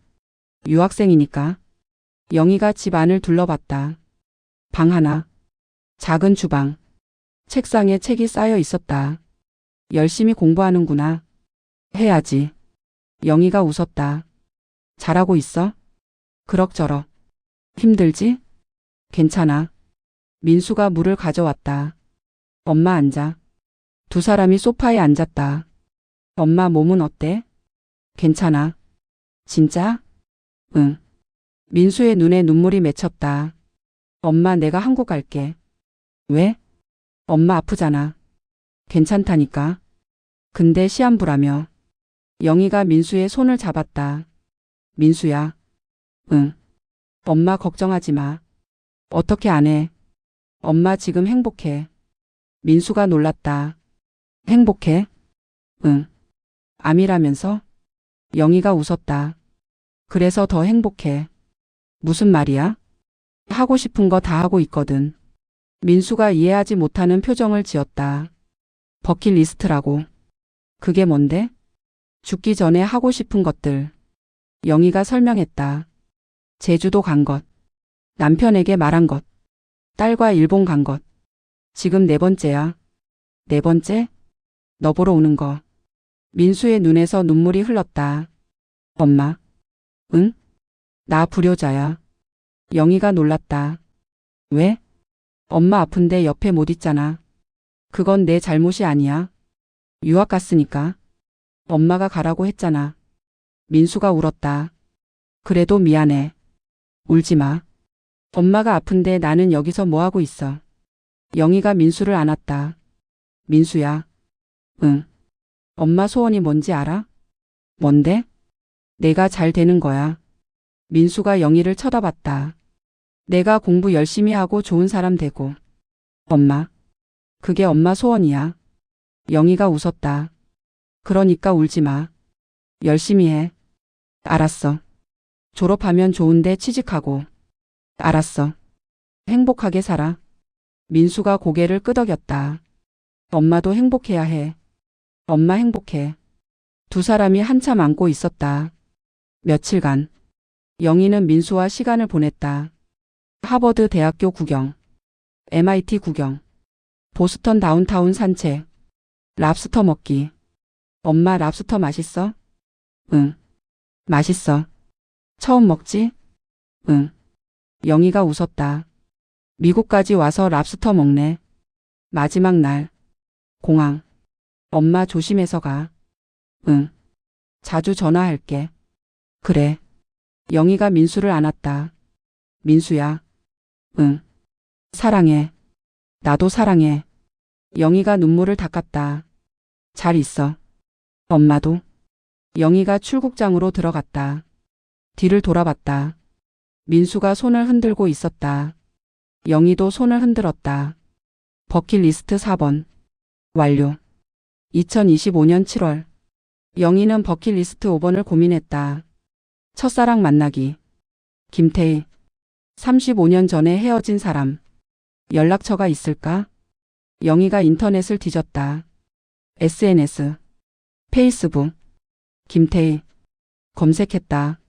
유학생이니까. 영희가 집 안을 둘러봤다. 방 하나. 작은 주방. 책상에 책이 쌓여 있었다. 열심히 공부하는구나. 해야지. 영희가 웃었다. 잘하고 있어? 그럭저럭. 힘들지? 괜찮아. 민수가 물을 가져왔다. 엄마 앉아. 두 사람이 소파에 앉았다. 엄마 몸은 어때? 괜찮아. 진짜? 응. 민수의 눈에 눈물이 맺혔다. 엄마 내가 한국 갈게. 왜? 엄마 아프잖아. 괜찮다니까. 근데 시한부라며. 영희가 민수의 손을 잡았다. 민수야. 응. 엄마 걱정하지 마. 어떻게 안 해? 엄마 지금 행복해. 민수가 놀랐다. 행복해? 응. 암이라면서? 영희가 웃었다. 그래서 더 행복해. 무슨 말이야? 하고 싶은 거 다 하고 있거든. 민수가 이해하지 못하는 표정을 지었다. 버킷리스트라고. 그게 뭔데? 죽기 전에 하고 싶은 것들. 영희가 설명했다. 제주도 간 것. 남편에게 말한 것. 딸과 일본 간 것. 지금 네 번째야. 네 번째? 너 보러 오는 거. 민수의 눈에서 눈물이 흘렀다. 엄마. 응? 나 불효자야. 영희가 놀랐다. 왜? 엄마 아픈데 옆에 못 있잖아. 그건 내 잘못이 아니야. 유학 갔으니까. 엄마가 가라고 했잖아. 민수가 울었다. 그래도 미안해. 울지 마. 엄마가 아픈데 나는 여기서 뭐 하고 있어. 영희가 민수를 안았다. 민수야. 응. 엄마 소원이 뭔지 알아? 뭔데? 내가 잘 되는 거야. 민수가 영희를 쳐다봤다. 내가 공부 열심히 하고 좋은 사람 되고. 엄마. 그게 엄마 소원이야. 영희가 웃었다. 그러니까 울지 마. 열심히 해. 알았어. 졸업하면 좋은데 취직하고. 알았어. 행복하게 살아. 민수가 고개를 끄덕였다. 엄마도 행복해야 해. 엄마 행복해. 두 사람이 한참 안고 있었다. 며칠간 영희는 민수와 시간을 보냈다. 하버드 대학교 구경, MIT 구경, 보스턴 다운타운 산책, 랍스터 먹기. 엄마 랍스터 맛있어? 응. 맛있어. 처음 먹지? 응. 영희가 웃었다. 미국까지 와서 랍스터 먹네. 마지막 날. 공항. 엄마 조심해서 가. 응. 자주 전화할게. 그래. 영희가 민수를 안았다. 민수야. 응. 사랑해. 나도 사랑해. 영희가 눈물을 닦았다. 잘 있어. 엄마도. 영희가 출국장으로 들어갔다. 뒤를 돌아봤다. 민수가 손을 흔들고 있었다. 영희도 손을 흔들었다. 버킷리스트 4번. 완료. 2025년 7월. 영희는 버킷리스트 5번을 고민했다. 첫사랑 만나기. 김태희. 35년 전에 헤어진 사람. 연락처가 있을까? 영희가 인터넷을 뒤졌다. SNS. 페이스북. 김태희. 검색했다.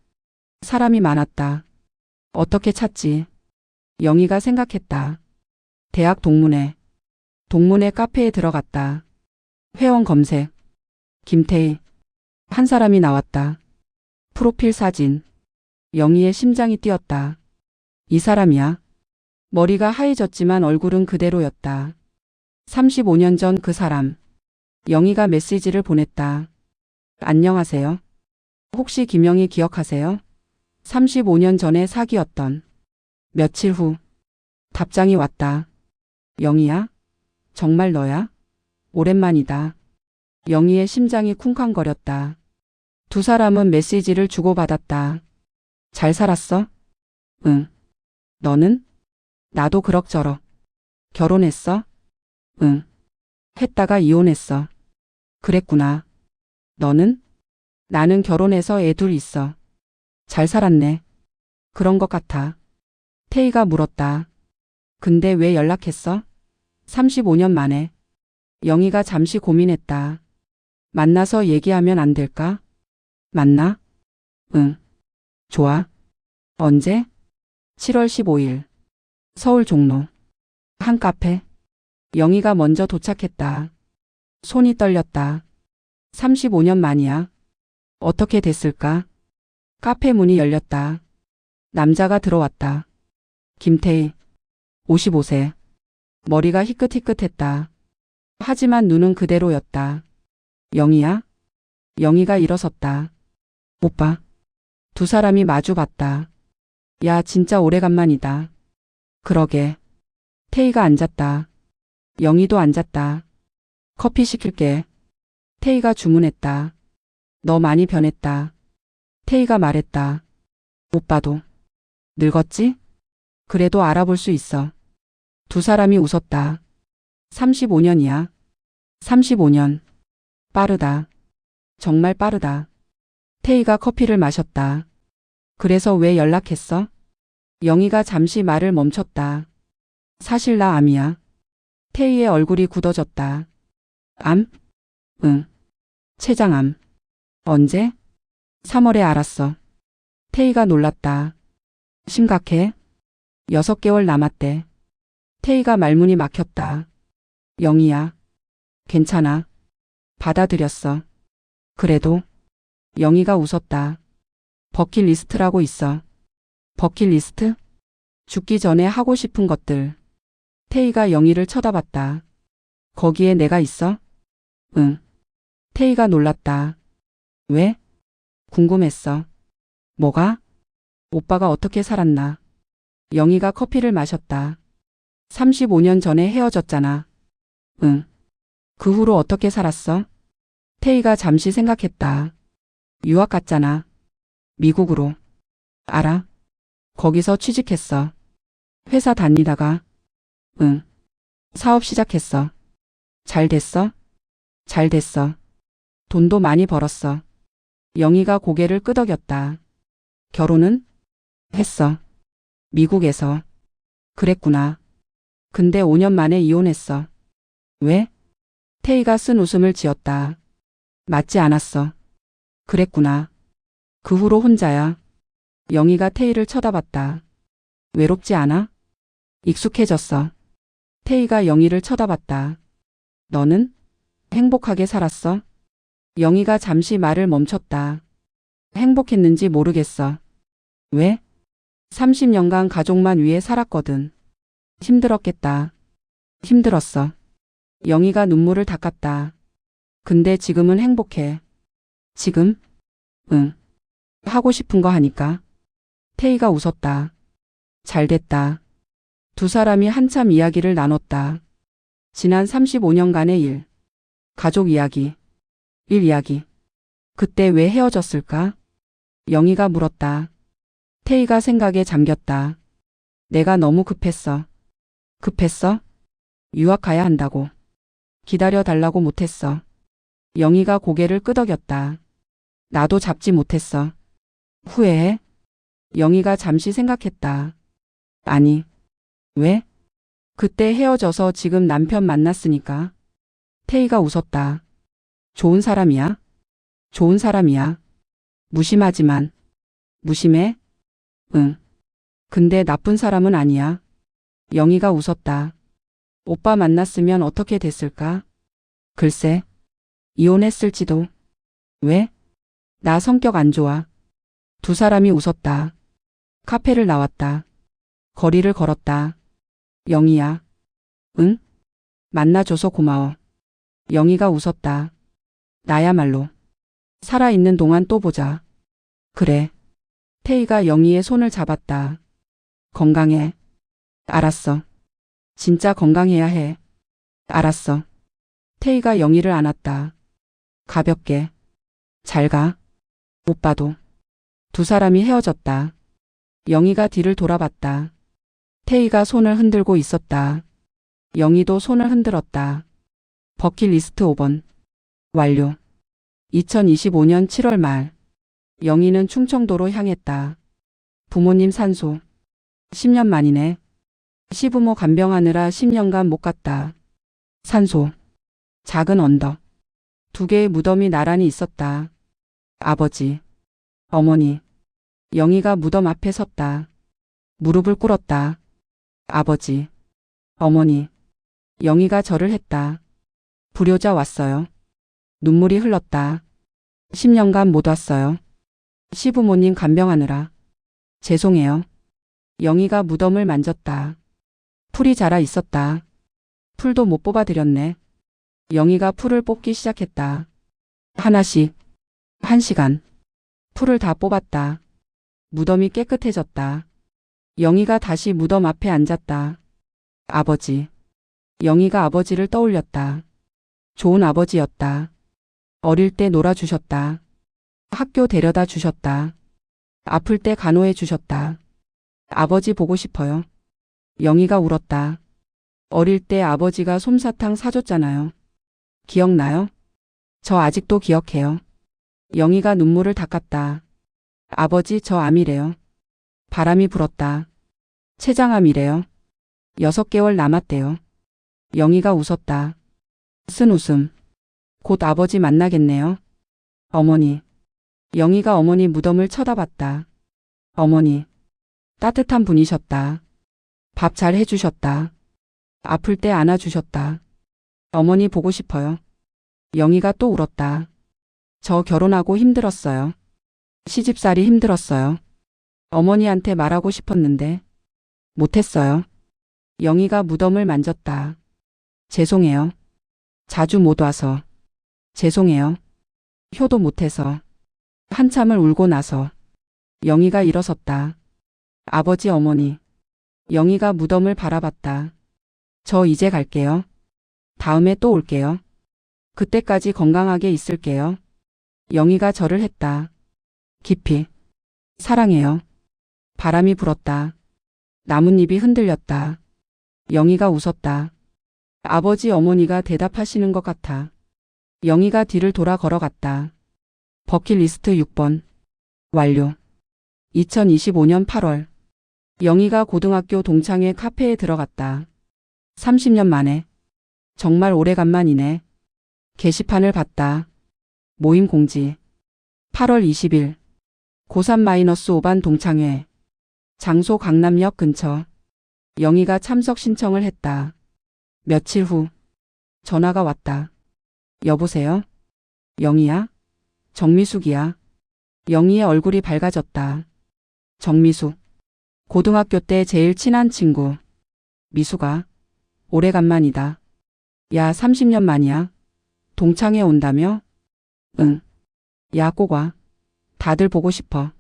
사람이 많았다. 어떻게 찾지? 영희가 생각했다. 대학 동문회. 동문회 카페에 들어갔다. 회원 검색. 김태희. 한 사람이 나왔다. 프로필 사진. 영희의 심장이 뛰었다. 이 사람이야. 머리가 하얘졌지만 얼굴은 그대로였다. 35년 전 그 사람. 영희가 메시지를 보냈다. 안녕하세요. 혹시 김영희 기억하세요? 35년 전에 사귀었던. 며칠 후. 답장이 왔다. 영희야? 정말 너야? 오랜만이다. 영희의 심장이 쿵쾅거렸다. 두 사람은 메시지를 주고받았다. 잘 살았어? 응. 너는? 나도 그럭저럭. 결혼했어? 응. 했다가 이혼했어. 그랬구나. 너는? 나는 결혼해서 애 둘 있어. 잘 살았네. 그런 것 같아. 태희가 물었다. 근데 왜 연락했어? 35년 만에. 영희가 잠시 고민했다. 만나서 얘기하면 안 될까? 만나? 응. 좋아. 언제? 7월 15일. 서울 종로. 한 카페. 영희가 먼저 도착했다. 손이 떨렸다. 35년 만이야. 어떻게 됐을까? 카페 문이 열렸다. 남자가 들어왔다. 김태희. 55세. 머리가 희끗희끗했다. 하지만 눈은 그대로였다. 영희야? 영희가 일어섰다. 오빠. 두 사람이 마주 봤다. 야, 진짜 오래간만이다. 그러게. 태희가 앉았다. 영희도 앉았다. 커피 시킬게. 태희가 주문했다. 너 많이 변했다. 태희가 말했다. 오빠도. 늙었지? 그래도 알아볼 수 있어. 두 사람이 웃었다. 35년이야. 35년. 빠르다. 정말 빠르다. 태희가 커피를 마셨다. 그래서 왜 연락했어? 영희가 잠시 말을 멈췄다. 사실 나 암이야. 태희의 얼굴이 굳어졌다. 암? 응. 췌장암. 언제? 3월에 알았어. 태희가 놀랐다. 심각해? 6개월 남았대. 태희가 말문이 막혔다. 영희야. 괜찮아. 받아들였어. 그래도 영희가 웃었다. 버킷리스트라고 있어. 버킷리스트? 죽기 전에 하고 싶은 것들. 태희가 영희를 쳐다봤다. 거기에 내가 있어? 응. 태희가 놀랐다. 왜? 궁금했어. 뭐가? 오빠가 어떻게 살았나? 영희가 커피를 마셨다. 35년 전에 헤어졌잖아. 응. 그 후로 어떻게 살았어? 태희가 잠시 생각했다. 유학 갔잖아. 미국으로. 알아. 거기서 취직했어. 회사 다니다가. 응. 사업 시작했어. 잘 됐어? 잘 됐어. 돈도 많이 벌었어. 영희가 고개를 끄덕였다. 결혼은? 했어. 미국에서. 그랬구나. 근데 5년 만에 이혼했어. 왜? 태희가 쓴 웃음을 지었다. 맞지 않았어. 그랬구나. 그 후로 혼자야. 영희가 태희를 쳐다봤다. 외롭지 않아? 익숙해졌어. 태희가 영희를 쳐다봤다. 너는? 행복하게 살았어? 영희가 잠시 말을 멈췄다. 행복했는지 모르겠어. 왜? 30년간 가족만 위해 살았거든. 힘들었겠다. 힘들었어. 영희가 눈물을 닦았다. 근데 지금은 행복해. 지금? 응. 하고 싶은 거 하니까. 태희가 웃었다. 잘 됐다. 두 사람이 한참 이야기를 나눴다. 지난 35년간의 일. 가족 이야기. 일 이야기. 그때 왜 헤어졌을까? 영희가 물었다. 태희가 생각에 잠겼다. 내가 너무 급했어. 급했어? 유학 가야 한다고. 기다려 달라고 못했어. 영희가 고개를 끄덕였다. 나도 잡지 못했어. 후회해? 영희가 잠시 생각했다. 아니. 왜? 그때 헤어져서 지금 남편 만났으니까. 태희가 웃었다. 좋은 사람이야? 좋은 사람이야. 무심하지만. 무심해? 응. 근데 나쁜 사람은 아니야. 영희가 웃었다. 오빠 만났으면 어떻게 됐을까? 글쎄. 이혼했을지도. 왜? 나 성격 안 좋아. 두 사람이 웃었다. 카페를 나왔다. 거리를 걸었다. 영희야. 응? 만나줘서 고마워. 영희가 웃었다. 나야말로. 살아있는 동안 또 보자. 그래. 태희가 영희의 손을 잡았다. 건강해. 알았어. 진짜 건강해야 해. 알았어. 태희가 영희를 안았다. 가볍게. 잘 가. 오빠도. 두 사람이 헤어졌다. 영희가 뒤를 돌아봤다. 태희가 손을 흔들고 있었다. 영희도 손을 흔들었다. 버킷리스트 5번. 완료. 2025년 7월 말. 영희는 충청도로 향했다. 부모님 산소. 10년 만이네. 시부모 간병하느라 10년간 못 갔다. 산소. 작은 언덕. 2개의 무덤이 나란히 있었다. 아버지. 어머니. 영희가 무덤 앞에 섰다. 무릎을 꿇었다. 아버지. 어머니. 영희가 절을 했다. 불효자 왔어요. 눈물이 흘렀다. 10년간 못 왔어요. 시부모님 간병하느라. 죄송해요. 영희가 무덤을 만졌다. 풀이 자라 있었다. 풀도 못 뽑아드렸네. 영희가 풀을 뽑기 시작했다. 하나씩. 1시간. 풀을 다 뽑았다. 무덤이 깨끗해졌다. 영희가 다시 무덤 앞에 앉았다. 아버지. 영희가 아버지를 떠올렸다. 좋은 아버지였다. 어릴 때 놀아주셨다. 학교 데려다 주셨다. 아플 때 간호해 주셨다. 아버지 보고 싶어요. 영희가 울었다. 어릴 때 아버지가 솜사탕 사줬잖아요. 기억나요? 저 아직도 기억해요. 영희가 눈물을 닦았다. 아버지 저 암이래요. 바람이 불었다. 췌장암이래요. 6개월 남았대요. 영희가 웃었다. 쓴 웃음. 곧 아버지 만나겠네요. 어머니. 영희가 어머니 무덤을 쳐다봤다. 어머니. 따뜻한 분이셨다. 밥 잘 해주셨다. 아플 때 안아주셨다. 어머니 보고 싶어요. 영희가 또 울었다. 저 결혼하고 힘들었어요. 시집살이 힘들었어요. 어머니한테 말하고 싶었는데 못했어요. 영희가 무덤을 만졌다. 죄송해요. 자주 못 와서. 죄송해요. 효도 못해서. 한참을 울고 나서 영희가 일어섰다. 아버지 어머니. 영희가 무덤을 바라봤다. 저 이제 갈게요. 다음에 또 올게요. 그때까지 건강하게 있을게요. 영희가 절을 했다. 깊이. 사랑해요. 바람이 불었다. 나뭇잎이 흔들렸다. 영희가 웃었다. 아버지 어머니가 대답하시는 것 같아. 영희가 뒤를 돌아 걸어갔다. 버킷리스트 6번. 완료. 2025년 8월. 영희가 고등학교 동창회 카페에 들어갔다. 30년 만에. 정말 오래간만이네. 게시판을 봤다. 모임 공지. 8월 20일. 고3-5반 동창회. 장소 강남역 근처. 영희가 참석 신청을 했다. 며칠 후. 전화가 왔다. 여보세요? 영희야? 정미숙이야. 영희의 얼굴이 밝아졌다. 정미숙. 고등학교 때 제일 친한 친구. 미숙아. 오래간만이다. 야, 30년 만이야. 동창회 온다며? 응. 야, 꼭 와. 다들 보고 싶어.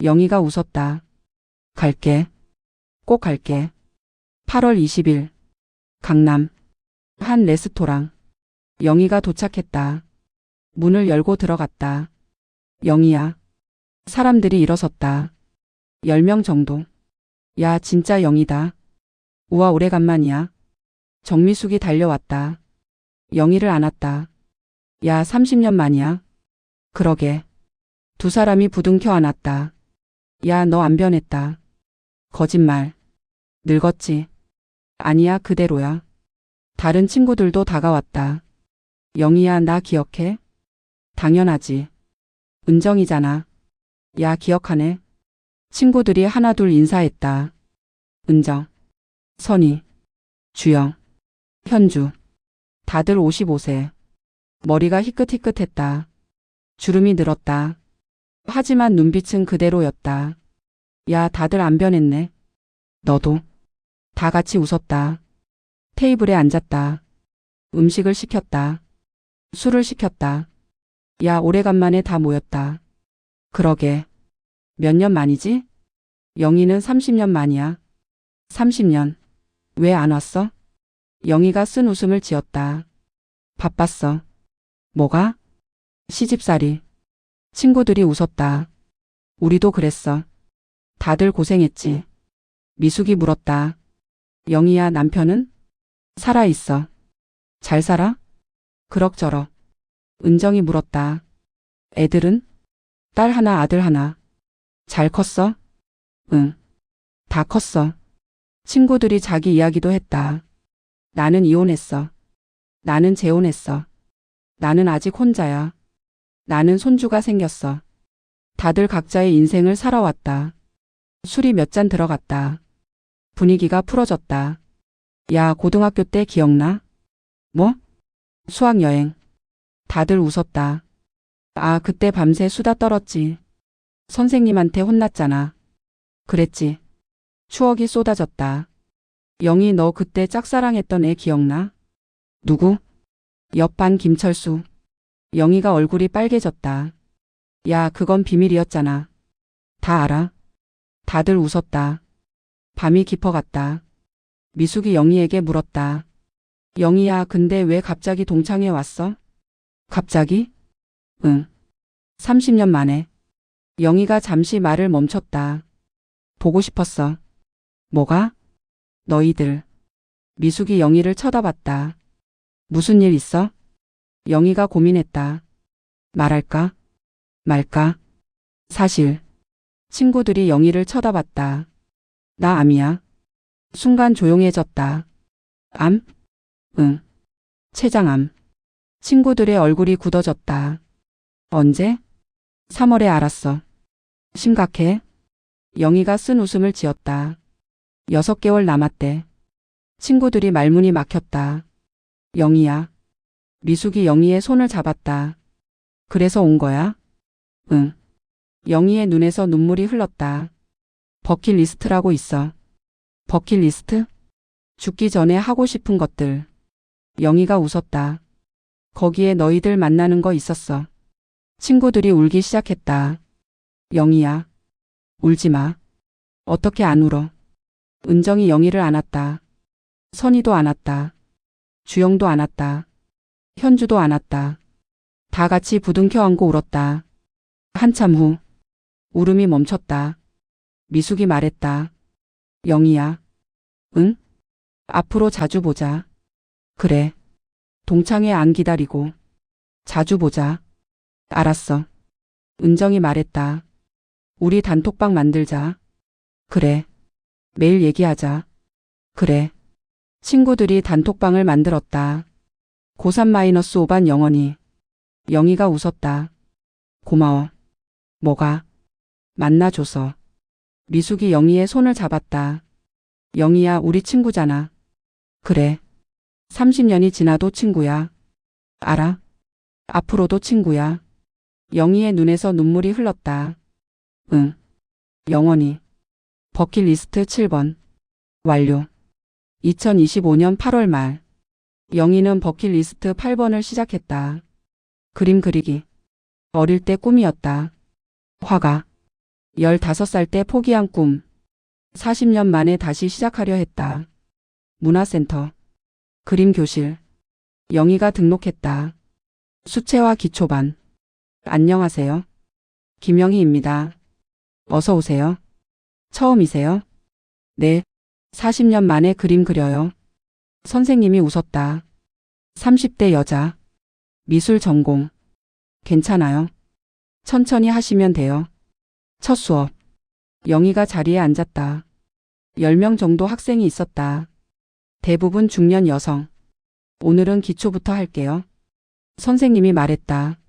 영희가 웃었다. 갈게. 꼭 갈게. 8월 20일. 강남. 한 레스토랑. 영희가 도착했다. 문을 열고 들어갔다. 영희야. 사람들이 일어섰다. 10명 정도. 야, 진짜 영희다. 우와, 오래간만이야. 정미숙이 달려왔다. 영희를 안았다. 야, 30년 만이야. 그러게. 두 사람이 부둥켜 안았다. 야, 너 안 변했다. 거짓말. 늙었지. 아니야, 그대로야. 다른 친구들도 다가왔다. 영희야, 나 기억해? 당연하지. 은정이잖아. 야, 기억하네. 친구들이 하나둘 인사했다. 은정, 선희, 주영, 현주. 다들 55세. 머리가 희끗희끗했다. 주름이 늘었다. 하지만 눈빛은 그대로였다. 야, 다들 안 변했네. 너도. 다 같이 웃었다. 테이블에 앉았다. 음식을 시켰다. 술을 시켰다. 야, 오래간만에 다 모였다. 그러게. 몇 년 만이지? 영희는 30년 만이야. 30년. 왜 안 왔어? 영희가 쓴 웃음을 지었다. 바빴어. 뭐가? 시집살이. 친구들이 웃었다. 우리도 그랬어. 다들 고생했지. 미숙이 물었다. 영희야, 남편은? 살아있어. 잘 살아? 그럭저럭. 은정이 물었다. 애들은? 딸 하나, 아들 하나. 잘 컸어? 응. 다 컸어. 친구들이 자기 이야기도 했다. 나는 이혼했어. 나는 재혼했어. 나는 아직 혼자야. 나는 손주가 생겼어. 다들 각자의 인생을 살아왔다. 술이 몇 잔 들어갔다. 분위기가 풀어졌다. 야, 고등학교 때 기억나? 뭐? 수학여행. 다들 웃었다. 아, 그때 밤새 수다 떨었지. 선생님한테 혼났잖아. 그랬지. 추억이 쏟아졌다. 영희, 너 그때 짝사랑했던 애 기억나? 누구? 옆반 김철수. 영희가 얼굴이 빨개졌다. 야, 그건 비밀이었잖아. 다 알아. 다들 웃었다. 밤이 깊어갔다. 미숙이 영희에게 물었다. 영희야, 근데 왜 갑자기 동창회 왔어? 갑자기? 응. 30년 만에. 영희가 잠시 말을 멈췄다. 보고 싶었어. 뭐가? 너희들. 미숙이 영희를 쳐다봤다. 무슨 일 있어? 영희가 고민했다. 말할까? 말까? 사실. 친구들이 영희를 쳐다봤다. 나 암이야. 순간 조용해졌다. 암? 응. 췌장암. 친구들의 얼굴이 굳어졌다. 언제? 3월에 알았어. 심각해? 영희가 쓴 웃음을 지었다. 6개월 남았대. 친구들이 말문이 막혔다. 영희야. 미숙이 영희의 손을 잡았다. 그래서 온 거야? 응. 영희의 눈에서 눈물이 흘렀다. 버킷리스트라고 있어. 버킷리스트? 죽기 전에 하고 싶은 것들. 영희가 웃었다. 거기에 너희들 만나는 거 있었어. 친구들이 울기 시작했다. 영희야. 울지 마. 어떻게 안 울어? 은정이 영희를 안았다. 선희도 안았다. 주영도 안았다. 현주도 안았다. 다 같이 부둥켜 안고 울었다. 한참 후 울음이 멈췄다. 미숙이 말했다. 영희야. 응? 앞으로 자주 보자. 그래. 동창회 안 기다리고. 자주 보자. 알았어. 은정이 말했다. 우리 단톡방 만들자. 그래. 매일 얘기하자. 그래. 친구들이 단톡방을 만들었다. 고3-5반 영원히. 영희가 웃었다. 고마워. 뭐가? 만나줘서. 미숙이 영희의 손을 잡았다. 영희야, 우리 친구잖아. 그래. 30년이 지나도 친구야. 알아. 앞으로도 친구야. 영희의 눈에서 눈물이 흘렀다. 응. 영원히. 버킷리스트 7번. 완료. 2025년 8월 말. 영희는 버킷리스트 8번을 시작했다. 그림 그리기. 어릴 때 꿈이었다. 화가. 15살 때 포기한 꿈. 40년 만에 다시 시작하려 했다. 문화센터. 그림 교실. 영희가 등록했다. 수채화 기초반. 안녕하세요. 김영희입니다. 어서 오세요. 처음이세요? 네. 40년 만에 그림 그려요. 선생님이 웃었다. 30대 여자. 미술 전공. 괜찮아요. 천천히 하시면 돼요. 첫 수업. 영희가 자리에 앉았다. 10명 정도 학생이 있었다. 대부분 중년 여성. 오늘은 기초부터 할게요. 선생님이 말했다.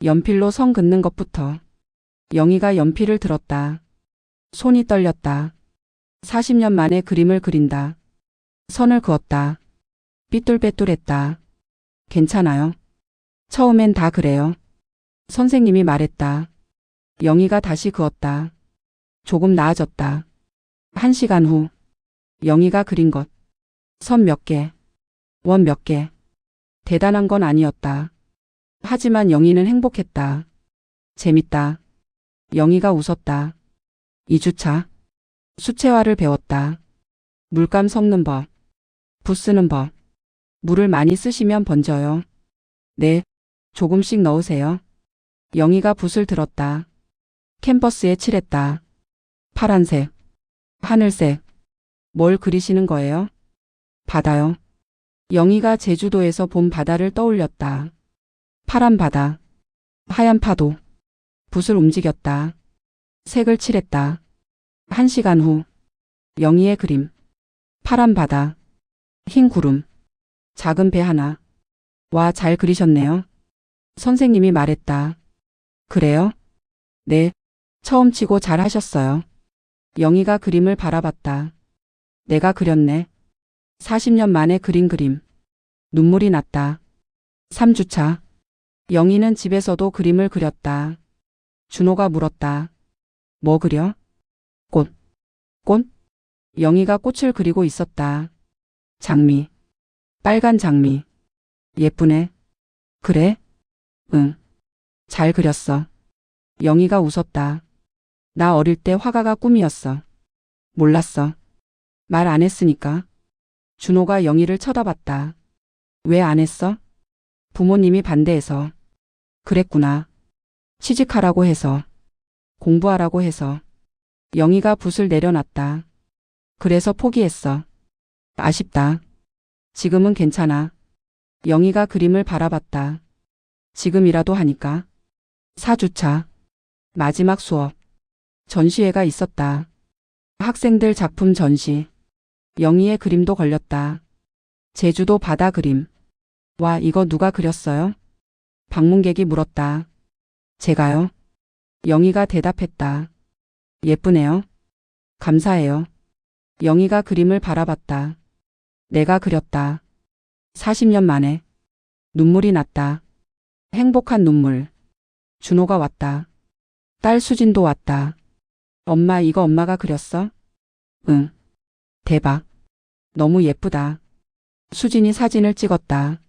연필로 선 긋는 것부터. 영희가 연필을 들었다. 손이 떨렸다. 40년 만에 그림을 그린다. 선을 그었다. 삐뚤빼뚤했다. 괜찮아요. 처음엔 다 그래요. 선생님이 말했다. 영희가 다시 그었다. 조금 나아졌다. 1시간 후. 영희가 그린 것. 선 몇 개. 원 몇 개. 대단한 건 아니었다. 하지만 영희는 행복했다. 재밌다. 영희가 웃었다. 2주차. 수채화를 배웠다. 물감 섞는 법. 붓 쓰는 법. 물을 많이 쓰시면 번져요. 네. 조금씩 넣으세요. 영희가 붓을 들었다. 캔버스에 칠했다. 파란색. 하늘색. 뭘 그리시는 거예요? 바다요. 영희가 제주도에서 본 바다를 떠올렸다. 파란 바다. 하얀 파도. 붓을 움직였다. 색을 칠했다. 1시간 후. 영희의 그림. 파란 바다. 흰 구름. 작은 배 하나. 와, 잘 그리셨네요. 선생님이 말했다. 그래요? 네. 처음 치고 잘 하셨어요. 영희가 그림을 바라봤다. 내가 그렸네. 40년 만에 그린 그림. 눈물이 났다. 3주차. 영희는 집에서도 그림을 그렸다. 준호가 물었다. 뭐 그려? 꽃. 꽃? 영희가 꽃을 그리고 있었다. 장미. 빨간 장미. 예쁘네. 그래? 응. 잘 그렸어. 영희가 웃었다. 나 어릴 때 화가가 꿈이었어. 몰랐어. 말 안 했으니까. 준호가 영희를 쳐다봤다. 왜 안 했어? 부모님이 반대해서. 그랬구나. 취직하라고 해서. 공부하라고 해서. 영희가 붓을 내려놨다. 그래서 포기했어. 아쉽다. 지금은 괜찮아. 영희가 그림을 바라봤다. 지금이라도 하니까. 4주차. 마지막 수업. 전시회가 있었다. 학생들 작품 전시. 영희의 그림도 걸렸다. 제주도 바다 그림. 와, 이거 누가 그렸어요? 방문객이 물었다. 제가요? 영희가 대답했다. 예쁘네요. 감사해요. 영희가 그림을 바라봤다. 내가 그렸다. 40년 만에. 눈물이 났다. 행복한 눈물. 준호가 왔다. 딸 수진도 왔다. 엄마, 이거 엄마가 그렸어? 응. 대박. 너무 예쁘다. 수진이 사진을 찍었다.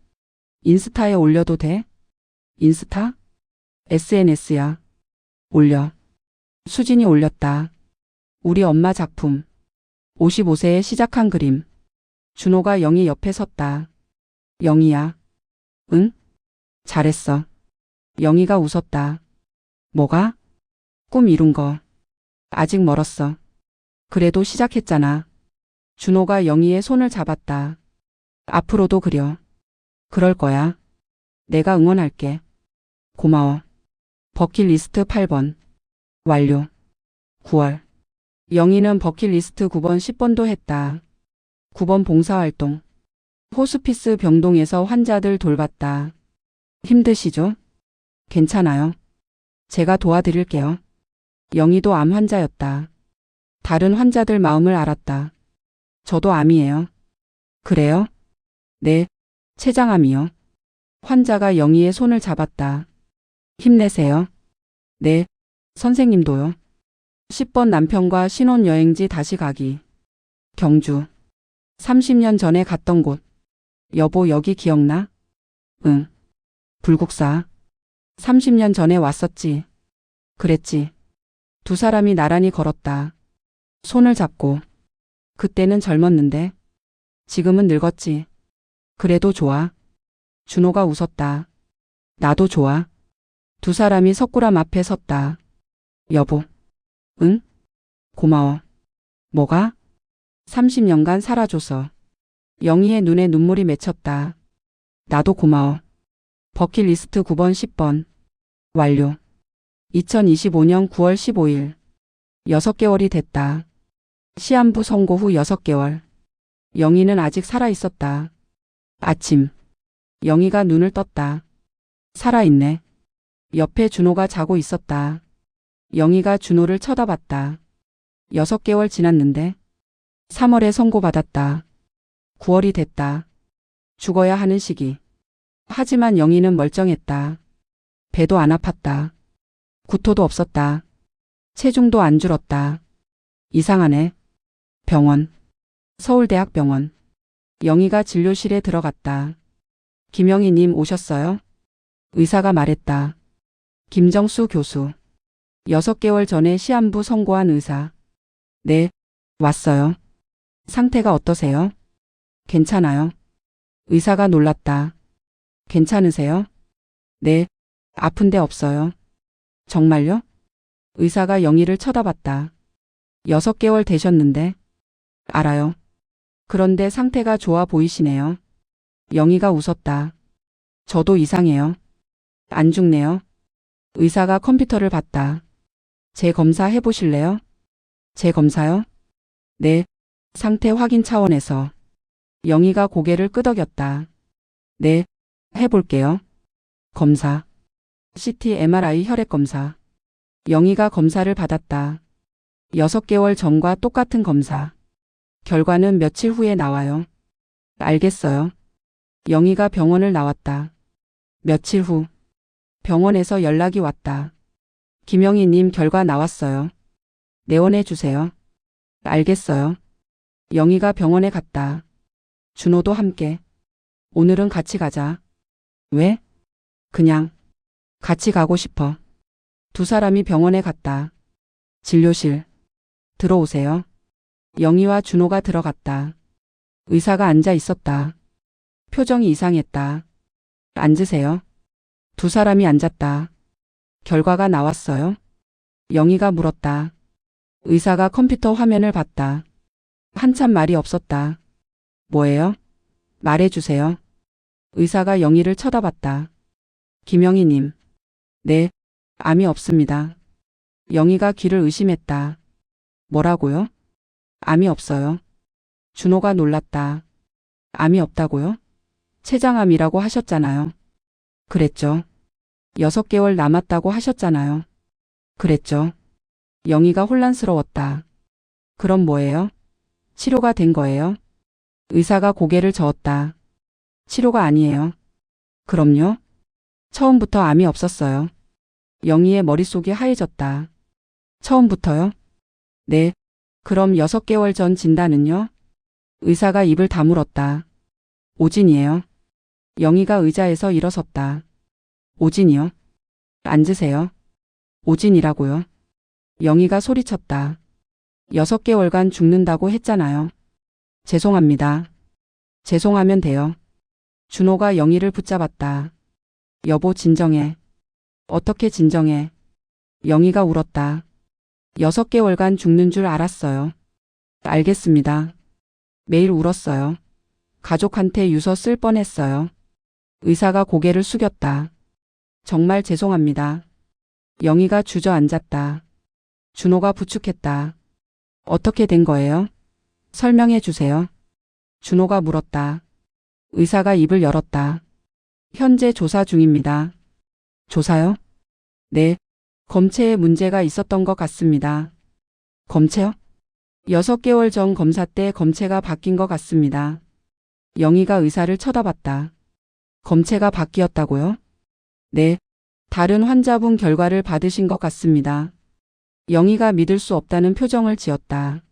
인스타에 올려도 돼? 인스타? SNS야. 올려. 수진이 올렸다. 우리 엄마 작품. 55세에 시작한 그림. 준호가 영희 옆에 섰다. 영희야. 응? 잘했어. 영희가 웃었다. 뭐가? 꿈 이룬 거. 아직 멀었어. 그래도 시작했잖아. 준호가 영희의 손을 잡았다. 앞으로도 그려. 그럴 거야. 내가 응원할게. 고마워. 버킷리스트 8번. 완료. 9월. 영희는 버킷리스트 9번 10번도 했다. 9번 봉사활동. 호스피스 병동에서 환자들 돌봤다. 힘드시죠? 괜찮아요. 제가 도와드릴게요. 영희도 암 환자였다. 다른 환자들 마음을 알았다. 저도 암이에요. 그래요? 네. 췌장암이요. 환자가 영희의 손을 잡았다. 힘내세요. 네. 선생님도요. 10번 남편과 신혼여행지 다시 가기. 경주. 30년 전에 갔던 곳. 여보, 여기 기억나? 응. 불국사. 30년 전에 왔었지. 그랬지. 두 사람이 나란히 걸었다. 손을 잡고. 그때는 젊었는데. 지금은 늙었지. 그래도 좋아. 준호가 웃었다. 나도 좋아. 두 사람이 석굴암 앞에 섰다. 여보. 응? 고마워. 뭐가? 30년간 살아줘서. 영희의 눈에 눈물이 맺혔다. 나도 고마워. 버킷리스트 9번 10번. 완료. 2025년 9월 15일. 6개월이 됐다. 시한부 선고 후 6개월. 영희는 아직 살아 있었다. 아침. 영희가 눈을 떴다. 살아있네. 옆에 준호가 자고 있었다. 영희가 준호를 쳐다봤다. 6개월 지났는데. 3월에 선고받았다. 9월이 됐다. 죽어야 하는 시기. 하지만 영희는 멀쩡했다. 배도 안 아팠다. 구토도 없었다. 체중도 안 줄었다. 이상하네. 병원. 서울대학병원. 영희가 진료실에 들어갔다. 김영희님 오셨어요? 의사가 말했다. 김정수 교수. 6개월 전에 시한부 선고한 의사. 네, 왔어요. 상태가 어떠세요? 괜찮아요. 의사가 놀랐다. 괜찮으세요? 네, 아픈 데 없어요. 정말요? 의사가 영희를 쳐다봤다. 6개월 되셨는데. 알아요. 그런데 상태가 좋아 보이시네요. 영희가 웃었다. 저도 이상해요. 안 죽네요. 의사가 컴퓨터를 봤다. 재 검사 해보실래요? 재 검사요? 네. 상태 확인 차원에서. 영희가 고개를 끄덕였다. 네. 해볼게요. 검사. CT, MRI 혈액 검사. 영희가 검사를 받았다. 6개월 전과 똑같은 검사. 결과는 며칠 후에 나와요. 알겠어요. 영희가 병원을 나왔다. 며칠 후. 병원에서 연락이 왔다. 김영희님 결과 나왔어요. 내원해 주세요. 알겠어요. 영희가 병원에 갔다. 준호도 함께. 오늘은 같이 가자. 왜? 그냥. 같이 가고 싶어. 두 사람이 병원에 갔다. 진료실. 들어오세요. 영희와 준호가 들어갔다. 의사가 앉아 있었다. 표정이 이상했다. 앉으세요. 두 사람이 앉았다. 결과가 나왔어요? 영희가 물었다. 의사가 컴퓨터 화면을 봤다. 한참 말이 없었다. 뭐예요? 말해주세요. 의사가 영희를 쳐다봤다. 김영희님. 네, 암이 없습니다. 영희가 귀를 의심했다. 뭐라고요? 암이 없어요. 준호가 놀랐다. 암이 없다고요? 췌장암이라고 하셨잖아요. 그랬죠. 6개월 남았다고 하셨잖아요. 그랬죠. 영희가 혼란스러웠다. 그럼 뭐예요? 치료가 된 거예요? 의사가 고개를 저었다. 치료가 아니에요. 그럼요. 처음부터 암이 없었어요. 영희의 머릿속이 하얘졌다. 처음부터요? 네. 그럼 6개월 전 진단은요? 의사가 입을 다물었다. 오진이에요. 영희가 의자에서 일어섰다. 오진이요? 앉으세요. 오진이라고요. 영희가 소리쳤다. 6개월간 죽는다고 했잖아요. 죄송합니다. 죄송하면 돼요. 준호가 영희를 붙잡았다. 여보 진정해. 어떻게 진정해. 영희가 울었다. 6개월간 죽는 줄 알았어요. 알겠습니다. 매일 울었어요. 가족한테 유서 쓸 뻔했어요. 의사가 고개를 숙였다. 정말 죄송합니다. 영희가 주저앉았다. 준호가 부축했다. 어떻게 된 거예요? 설명해 주세요. 준호가 물었다. 의사가 입을 열었다. 현재 조사 중입니다. 조사요? 네. 검체에 문제가 있었던 것 같습니다. 검체요? 6개월 전 검사 때 검체가 바뀐 것 같습니다. 영희가 의사를 쳐다봤다. 검체가 바뀌었다고요? 네. 다른 환자분 결과를 받으신 것 같습니다. 영희가 믿을 수 없다는 표정을 지었다.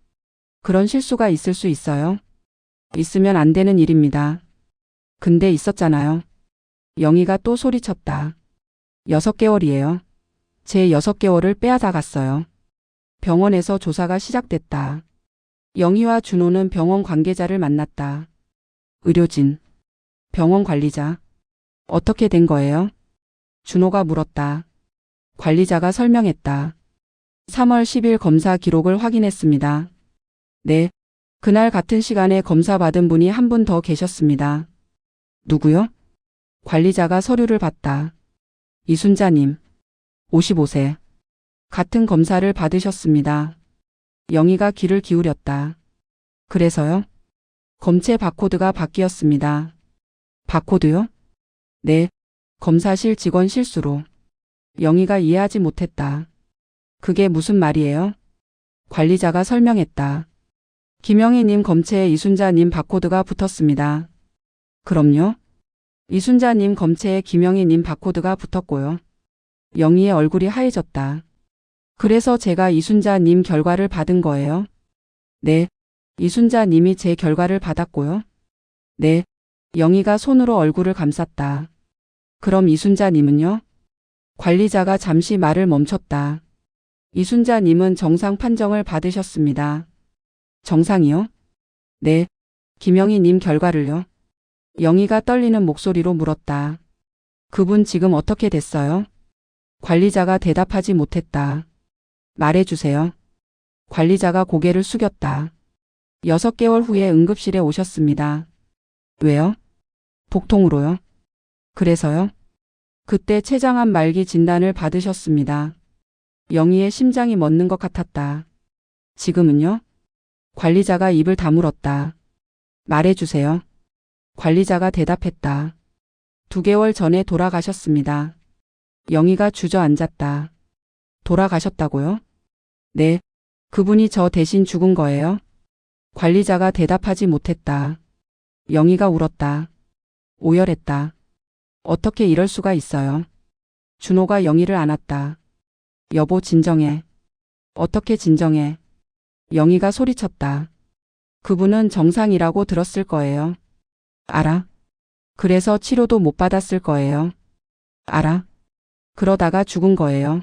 그런 실수가 있을 수 있어요? 있으면 안 되는 일입니다. 근데 있었잖아요. 영희가 또 소리쳤다. 6개월이에요. 제 6개월을 빼앗아갔어요. 병원에서 조사가 시작됐다. 영희와 준호는 병원 관계자를 만났다. 의료진, 병원 관리자. 어떻게 된 거예요? 준호가 물었다. 관리자가 설명했다. 3월 10일 검사 기록을 확인했습니다. 네. 그날 같은 시간에 검사 받은 분이 한 분 더 계셨습니다. 누구요? 관리자가 서류를 봤다. 이순자님. 55세. 같은 검사를 받으셨습니다. 영희가 귀를 기울였다. 그래서요? 검체 바코드가 바뀌었습니다. 바코드요? 네. 검사실 직원 실수로. 영희가 이해하지 못했다. 그게 무슨 말이에요? 관리자가 설명했다. 김영희님 검체에 이순자님 바코드가 붙었습니다. 그럼요? 이순자님 검체에 김영희님 바코드가 붙었고요. 영희의 얼굴이 하얘졌다. 그래서 제가 이순자님 결과를 받은 거예요? 네. 이순자님이 제 결과를 받았고요. 네. 영희가 손으로 얼굴을 감쌌다. 그럼 이순자님은요? 관리자가 잠시 말을 멈췄다. 이순자님은 정상 판정을 받으셨습니다. 정상이요? 네. 김영희님 결과를요? 영희가 떨리는 목소리로 물었다. 그분 지금 어떻게 됐어요? 관리자가 대답하지 못했다. 말해주세요. 관리자가 고개를 숙였다. 6개월 후에 응급실에 오셨습니다. 왜요? 복통으로요? 그래서요? 그때 췌장암 말기 진단을 받으셨습니다. 영희의 심장이 멎는 것 같았다. 지금은요? 관리자가 입을 다물었다. 말해주세요. 관리자가 대답했다. 2개월 전에 돌아가셨습니다. 영희가 주저앉았다. 돌아가셨다고요? 네. 그분이 저 대신 죽은 거예요? 관리자가 대답하지 못했다. 영희가 울었다. 오열했다. 어떻게 이럴 수가 있어요? 준호가 영희를 안았다. 여보 진정해. 어떻게 진정해. 영희가 소리쳤다. 그분은 정상이라고 들었을 거예요. 알아. 그래서 치료도 못 받았을 거예요. 알아. 그러다가 죽은 거예요.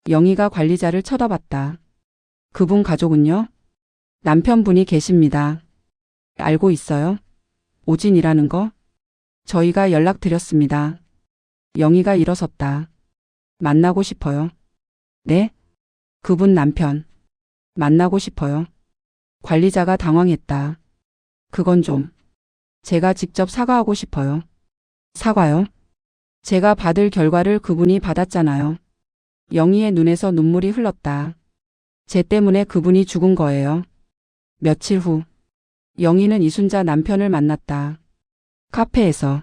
영희가 관리자를 쳐다봤다. 그분 가족은요? 남편분이 계십니다. 알고 있어요? 오진이라는 거? 저희가 연락드렸습니다. 영희가 일어섰다. 만나고 싶어요. 네? 그분 남편. 만나고 싶어요. 관리자가 당황했다. 그건 좀. 제가 직접 사과하고 싶어요. 사과요? 제가 받을 결과를 그분이 받았잖아요. 영희의 눈에서 눈물이 흘렀다. 쟤 때문에 그분이 죽은 거예요. 며칠 후 영희는 이순자 남편을 만났다. 카페에서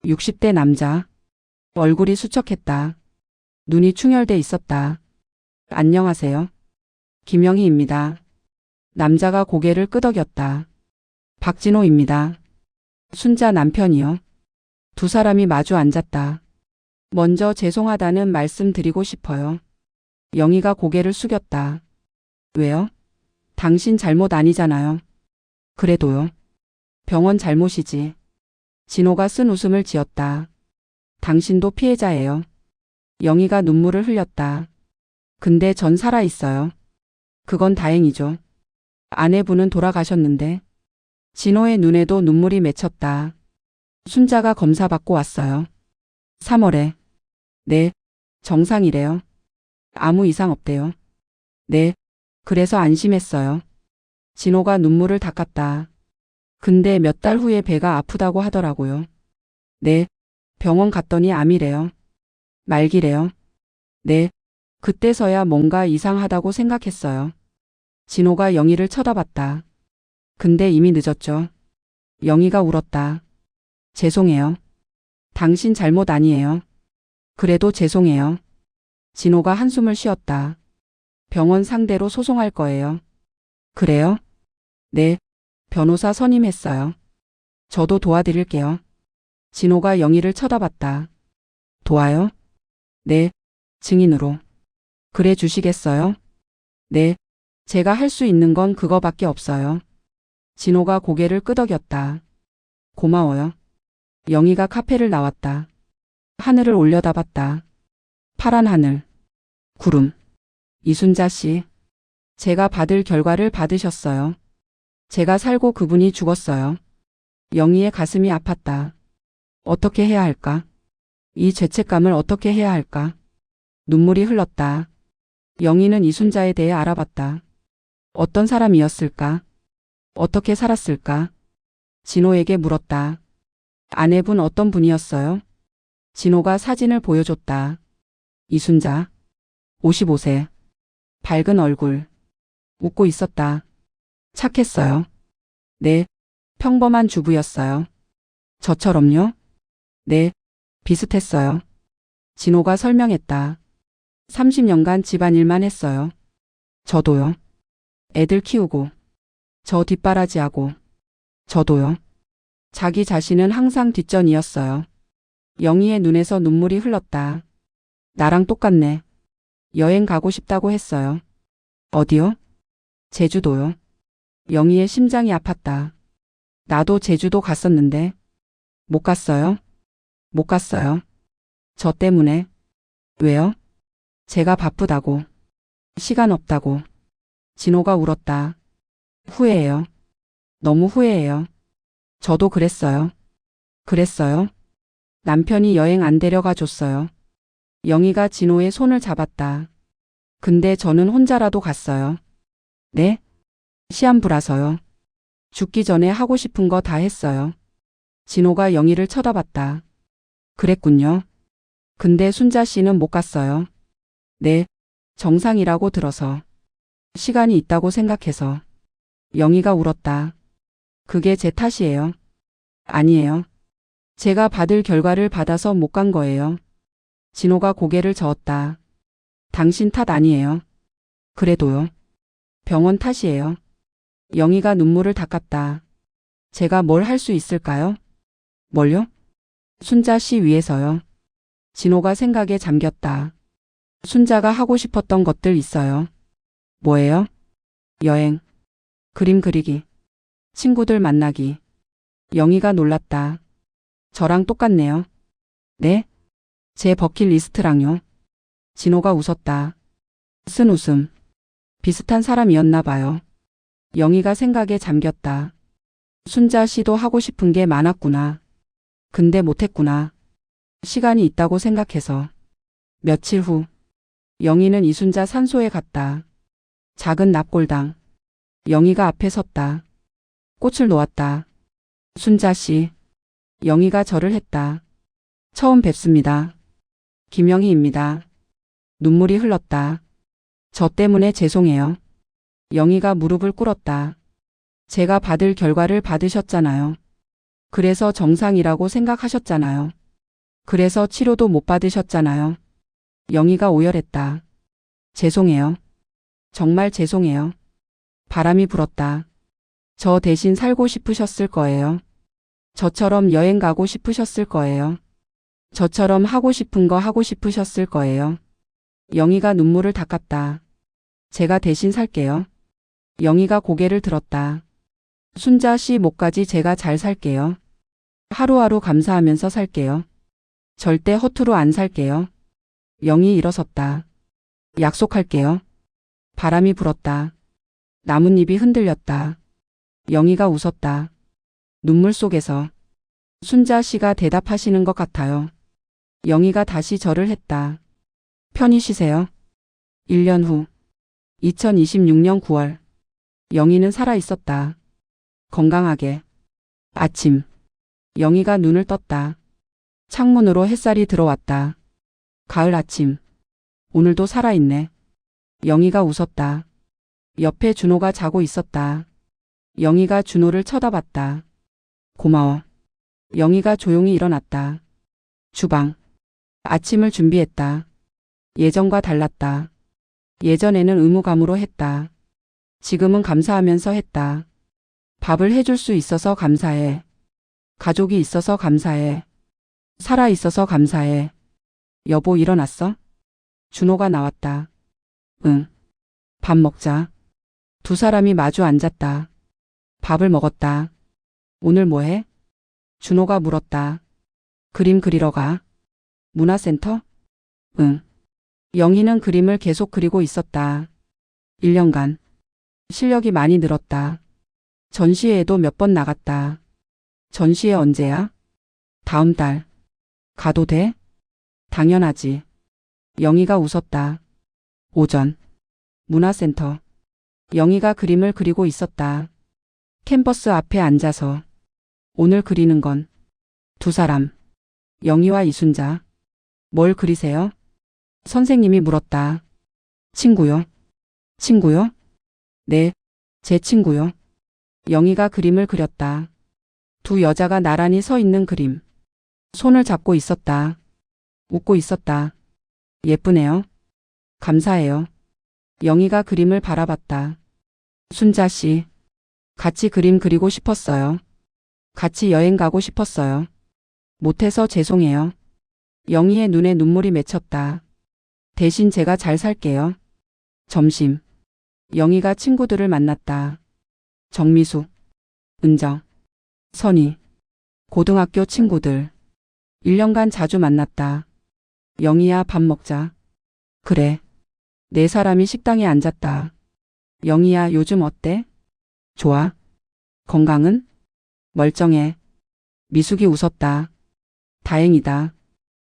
60대 남자. 얼굴이 수척했다. 눈이 충혈돼 있었다. 안녕하세요. 김영희입니다. 남자가 고개를 끄덕였다. 박진호입니다. 순자 남편이요. 두 사람이 마주 앉았다. 먼저 죄송하다는 말씀 드리고 싶어요. 영희가 고개를 숙였다. 왜요? 당신 잘못 아니잖아요. 그래도요. 병원 잘못이지. 진호가 쓴 웃음을 지었다. 당신도 피해자예요. 영희가 눈물을 흘렸다. 근데 전 살아있어요. 그건 다행이죠. 아내분은 돌아가셨는데. 진호의 눈에도 눈물이 맺혔다. 순자가 검사 받고 왔어요. 3월에. 네. 정상이래요. 아무 이상 없대요. 네. 그래서 안심했어요. 진호가 눈물을 닦았다. 근데 몇 달 후에 배가 아프다고 하더라고요. 네. 병원 갔더니 암이래요. 말기래요. 네. 그때서야 뭔가 이상하다고 생각했어요. 진호가 영희를 쳐다봤다. 근데 이미 늦었죠. 영희가 울었다. 죄송해요. 당신 잘못 아니에요. 그래도 죄송해요. 진호가 한숨을 쉬었다. 병원 상대로 소송할 거예요. 그래요? 네. 변호사 선임했어요. 저도 도와드릴게요. 진호가 영희를 쳐다봤다. 도와요? 네. 증인으로. 그래 주시겠어요? 네. 제가 할 수 있는 건 그거밖에 없어요. 진호가 고개를 끄덕였다. 고마워요. 영희가 카페를 나왔다. 하늘을 올려다봤다. 파란 하늘. 구름. 이순자 씨. 제가 받을 결과를 받으셨어요. 제가 살고 그분이 죽었어요. 영희의 가슴이 아팠다. 어떻게 해야 할까? 이 죄책감을 어떻게 해야 할까? 눈물이 흘렀다. 영희는 이순자에 대해 알아봤다. 어떤 사람이었을까? 어떻게 살았을까? 진호에게 물었다. 아내분 어떤 분이었어요? 진호가 사진을 보여줬다. 이순자. 55세. 밝은 얼굴. 웃고 있었다. 착했어요. 네. 평범한 주부였어요. 저처럼요? 네. 비슷했어요. 진호가 설명했다. 30년간 집안일만 했어요. 저도요. 애들 키우고. 저 뒷바라지하고. 저도요. 자기 자신은 항상 뒷전이었어요. 영희의 눈에서 눈물이 흘렀다. 나랑 똑같네. 여행 가고 싶다고 했어요. 어디요? 제주도요. 영희의 심장이 아팠다. 나도 제주도 갔었는데. 못 갔어요? 못 갔어요. 저 때문에. 왜요? 제가 바쁘다고. 시간 없다고. 진호가 울었다. 후회해요. 너무 후회해요. 저도 그랬어요. 그랬어요? 남편이 여행 안 데려가 줬어요. 영희가 진호의 손을 잡았다. 근데 저는 혼자라도 갔어요. 네? 시한부라서요. 죽기 전에 하고 싶은 거 다 했어요. 진호가 영희를 쳐다봤다. 그랬군요. 근데 순자 씨는 못 갔어요. 네. 정상이라고 들어서. 시간이 있다고 생각해서. 영희가 울었다. 그게 제 탓이에요. 아니에요. 제가 받을 결과를 받아서 못 간 거예요. 진호가 고개를 저었다. 당신 탓 아니에요. 그래도요. 병원 탓이에요. 영희가 눈물을 닦았다. 제가 뭘 할 수 있을까요? 뭘요? 순자 씨 위해서요. 진호가 생각에 잠겼다. 순자가 하고 싶었던 것들 있어요. 뭐예요? 여행. 그림 그리기. 친구들 만나기. 영희가 놀랐다. 저랑 똑같네요. 네? 제 버킷리스트랑요. 진호가 웃었다. 쓴 웃음. 비슷한 사람이었나 봐요. 영희가 생각에 잠겼다. 순자 씨도 하고 싶은 게 많았구나. 근데 못했구나. 시간이 있다고 생각해서. 며칠 후. 영희는 이순자 산소에 갔다. 작은 납골당. 영희가 앞에 섰다. 꽃을 놓았다. 순자 씨. 영희가 절을 했다. 처음 뵙습니다. 김영희입니다. 눈물이 흘렀다. 저 때문에 죄송해요. 영희가 무릎을 꿇었다. 제가 받을 결과를 받으셨잖아요. 그래서 정상이라고 생각하셨잖아요. 그래서 치료도 못 받으셨잖아요. 영희가 오열했다. 죄송해요. 정말 죄송해요. 바람이 불었다. 저 대신 살고 싶으셨을 거예요. 저처럼 여행 가고 싶으셨을 거예요. 저처럼 하고 싶은 거 하고 싶으셨을 거예요. 영희가 눈물을 닦았다. 제가 대신 살게요. 영희가 고개를 들었다. 순자 씨 목까지 제가 잘 살게요. 하루하루 감사하면서 살게요. 절대 허투루 안 살게요. 영희 일어섰다. 약속할게요. 바람이 불었다. 나뭇잎이 흔들렸다. 영희가 웃었다. 눈물 속에서. 순자 씨가 대답하시는 것 같아요. 영희가 다시 절을 했다. 편히 쉬세요. 1년 후. 2026년 9월. 영희는 살아 있었다. 건강하게. 아침. 영희가 눈을 떴다. 창문으로 햇살이 들어왔다. 가을 아침. 오늘도 살아있네. 영희가 웃었다. 옆에 준호가 자고 있었다. 영희가 준호를 쳐다봤다. 고마워. 영희가 조용히 일어났다. 주방. 아침을 준비했다. 예전과 달랐다. 예전에는 의무감으로 했다. 지금은 감사하면서 했다. 밥을 해줄 수 있어서 감사해. 가족이 있어서 감사해. 살아 있어서 감사해. 여보 일어났어? 준호가 나왔다. 응. 밥 먹자. 두 사람이 마주 앉았다. 밥을 먹었다. 오늘 뭐 해? 준호가 물었다. 그림 그리러 가. 문화센터? 응. 영희는 그림을 계속 그리고 있었다. 1년간. 실력이 많이 늘었다. 전시회에도 몇 번 나갔다. 전시회 언제야? 다음 달. 가도 돼? 당연하지. 영희가 웃었다. 오전. 문화센터. 영희가 그림을 그리고 있었다. 캔버스 앞에 앉아서. 오늘 그리는 건 두 사람. 영희와 이순자. 뭘 그리세요? 선생님이 물었다. 친구요. 친구요? 네, 제 친구요. 영희가 그림을 그렸다. 두 여자가 나란히 서 있는 그림. 손을 잡고 있었다. 웃고 있었다. 예쁘네요. 감사해요. 영희가 그림을 바라봤다. 순자 씨, 같이 그림 그리고 싶었어요. 같이 여행 가고 싶었어요. 못해서 죄송해요. 영희의 눈에 눈물이 맺혔다. 대신 제가 잘 살게요. 점심. 영희가 친구들을 만났다. 정미숙, 은정, 선희, 고등학교 친구들. 1년간 자주 만났다. 영희야 밥 먹자. 그래. 네 사람이 식당에 앉았다. 영희야 요즘 어때? 좋아. 건강은? 멀쩡해. 미숙이 웃었다. 다행이다.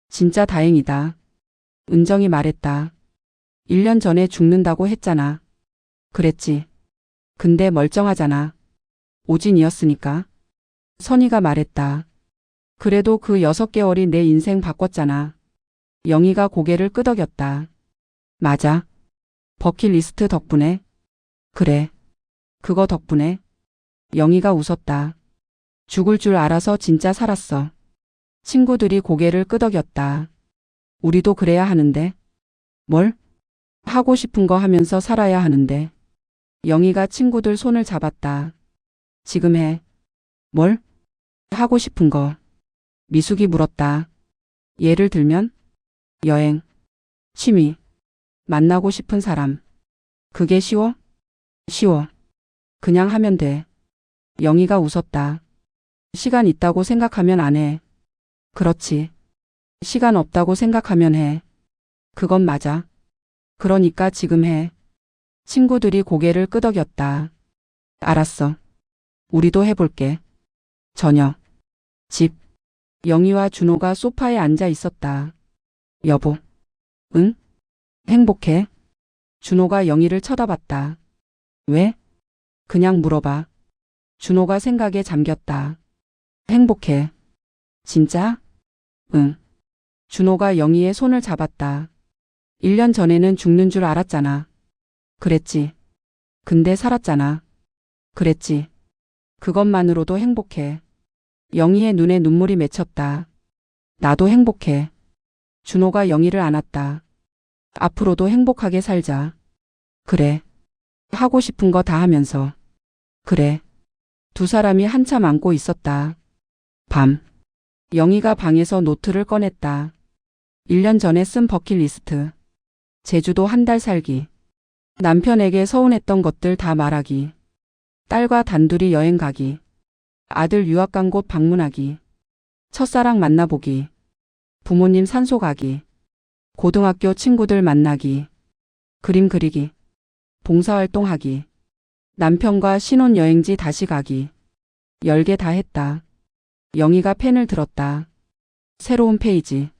진짜 다행이다. 은정이 말했다. 1년 전에 죽는다고 했잖아. 그랬지. 근데 멀쩡하잖아. 오진이었으니까. 선희가 말했다. 그래도 그 6개월이 내 인생 바꿨잖아. 영희가 고개를 끄덕였다. 맞아. 버킷리스트 덕분에. 그래. 그거 덕분에. 영희가 웃었다. 죽을 줄 알아서 진짜 살았어. 친구들이 고개를 끄덕였다. 우리도 그래야 하는데. 뭘? 하고 싶은 거 하면서 살아야 하는데. 영희가 친구들 손을 잡았다. 지금 해. 뭘? 하고 싶은 거. 미숙이 물었다. 예를 들면? 여행, 취미, 만나고 싶은 사람. 그게 쉬워? 쉬워. 그냥 하면 돼. 영희가 웃었다. 시간 있다고 생각하면 안 해. 그렇지. 시간 없다고 생각하면 해. 그건 맞아. 그러니까 지금 해. 친구들이 고개를 끄덕였다. 알았어. 우리도 해볼게. 저녁. 집. 영희와 준호가 소파에 앉아 있었다. 여보. 응? 행복해? 준호가 영희를 쳐다봤다. 왜? 그냥 물어봐. 준호가 생각에 잠겼다. 행복해. 진짜? 응. 준호가 영희의 손을 잡았다. 1년 전에는 죽는 줄 알았잖아. 그랬지. 근데 살았잖아. 그랬지. 그것만으로도 행복해. 영희의 눈에 눈물이 맺혔다. 나도 행복해. 준호가 영희를 안았다. 앞으로도 행복하게 살자. 그래. 하고 싶은 거 다 하면서. 그래. 두 사람이 한참 안고 있었다. 밤. 영희가 방에서 노트를 꺼냈다. 1년 전에 쓴 버킷리스트. 제주도 한 달 살기. 남편에게 서운했던 것들 다 말하기. 딸과 단둘이 여행 가기. 아들 유학 간 곳 방문하기. 첫사랑 만나보기. 부모님 산소 가기. 고등학교 친구들 만나기. 그림 그리기. 봉사활동하기. 남편과 신혼여행지 다시 가기. 10개 다 했다. 영희가 펜을 들었다. 새로운 페이지.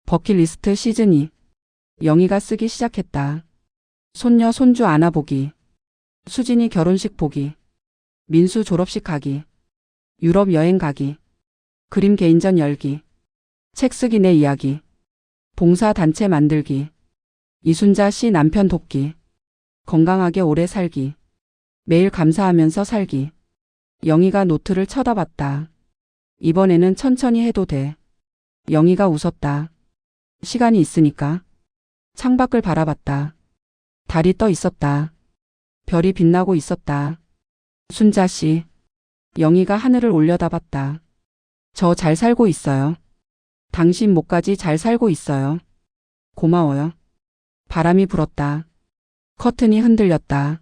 버킷리스트 시즌2. 영희가 쓰기 시작했다. 손녀 손주 안아보기. 수진이 결혼식 보기. 민수 졸업식 가기. 유럽 여행 가기. 그림 개인전 열기. 책 쓰기 내 이야기. 봉사단체 만들기. 이순자 씨 남편 돕기. 건강하게 오래 살기. 매일 감사하면서 살기. 영희가 노트를 쳐다봤다. 이번에는 천천히 해도 돼. 영희가 웃었다. 시간이 있으니까. 창밖을 바라봤다. 달이 떠 있었다. 별이 빛나고 있었다. 순자 씨. 영희가 하늘을 올려다봤다. 저 잘 살고 있어요. 당신 목까지 잘 살고 있어요. 고마워요. 바람이 불었다. 커튼이 흔들렸다.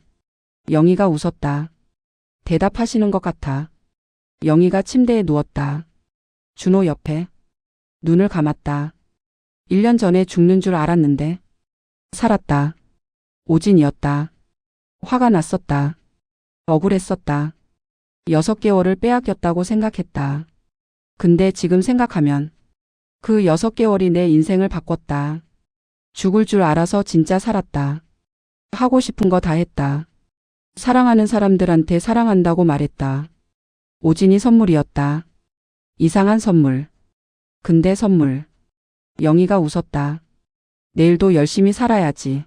영희가 웃었다. 대답하시는 것 같아. 영희가 침대에 누웠다. 준호 옆에. 눈을 감았다. 1년 전에 죽는 줄 알았는데. 살았다. 오진이었다. 화가 났었다. 억울했었다. 6개월을 빼앗겼다고 생각했다. 근데 지금 생각하면 그 6개월이 내 인생을 바꿨다. 죽을 줄 알아서 진짜 살았다. 하고 싶은 거 다 했다. 사랑하는 사람들한테 사랑한다고 말했다. 오진이 선물이었다. 이상한 선물. 근데 선물. 영희가 웃었다. 내일도 열심히 살아야지.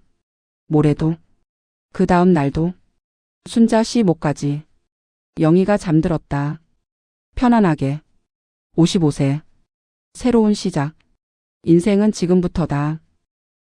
모레도. 그 다음 날도. 순자 씨 목까지. 영희가 잠들었다. 편안하게. 55세. 새로운 시작. 인생은 지금부터다.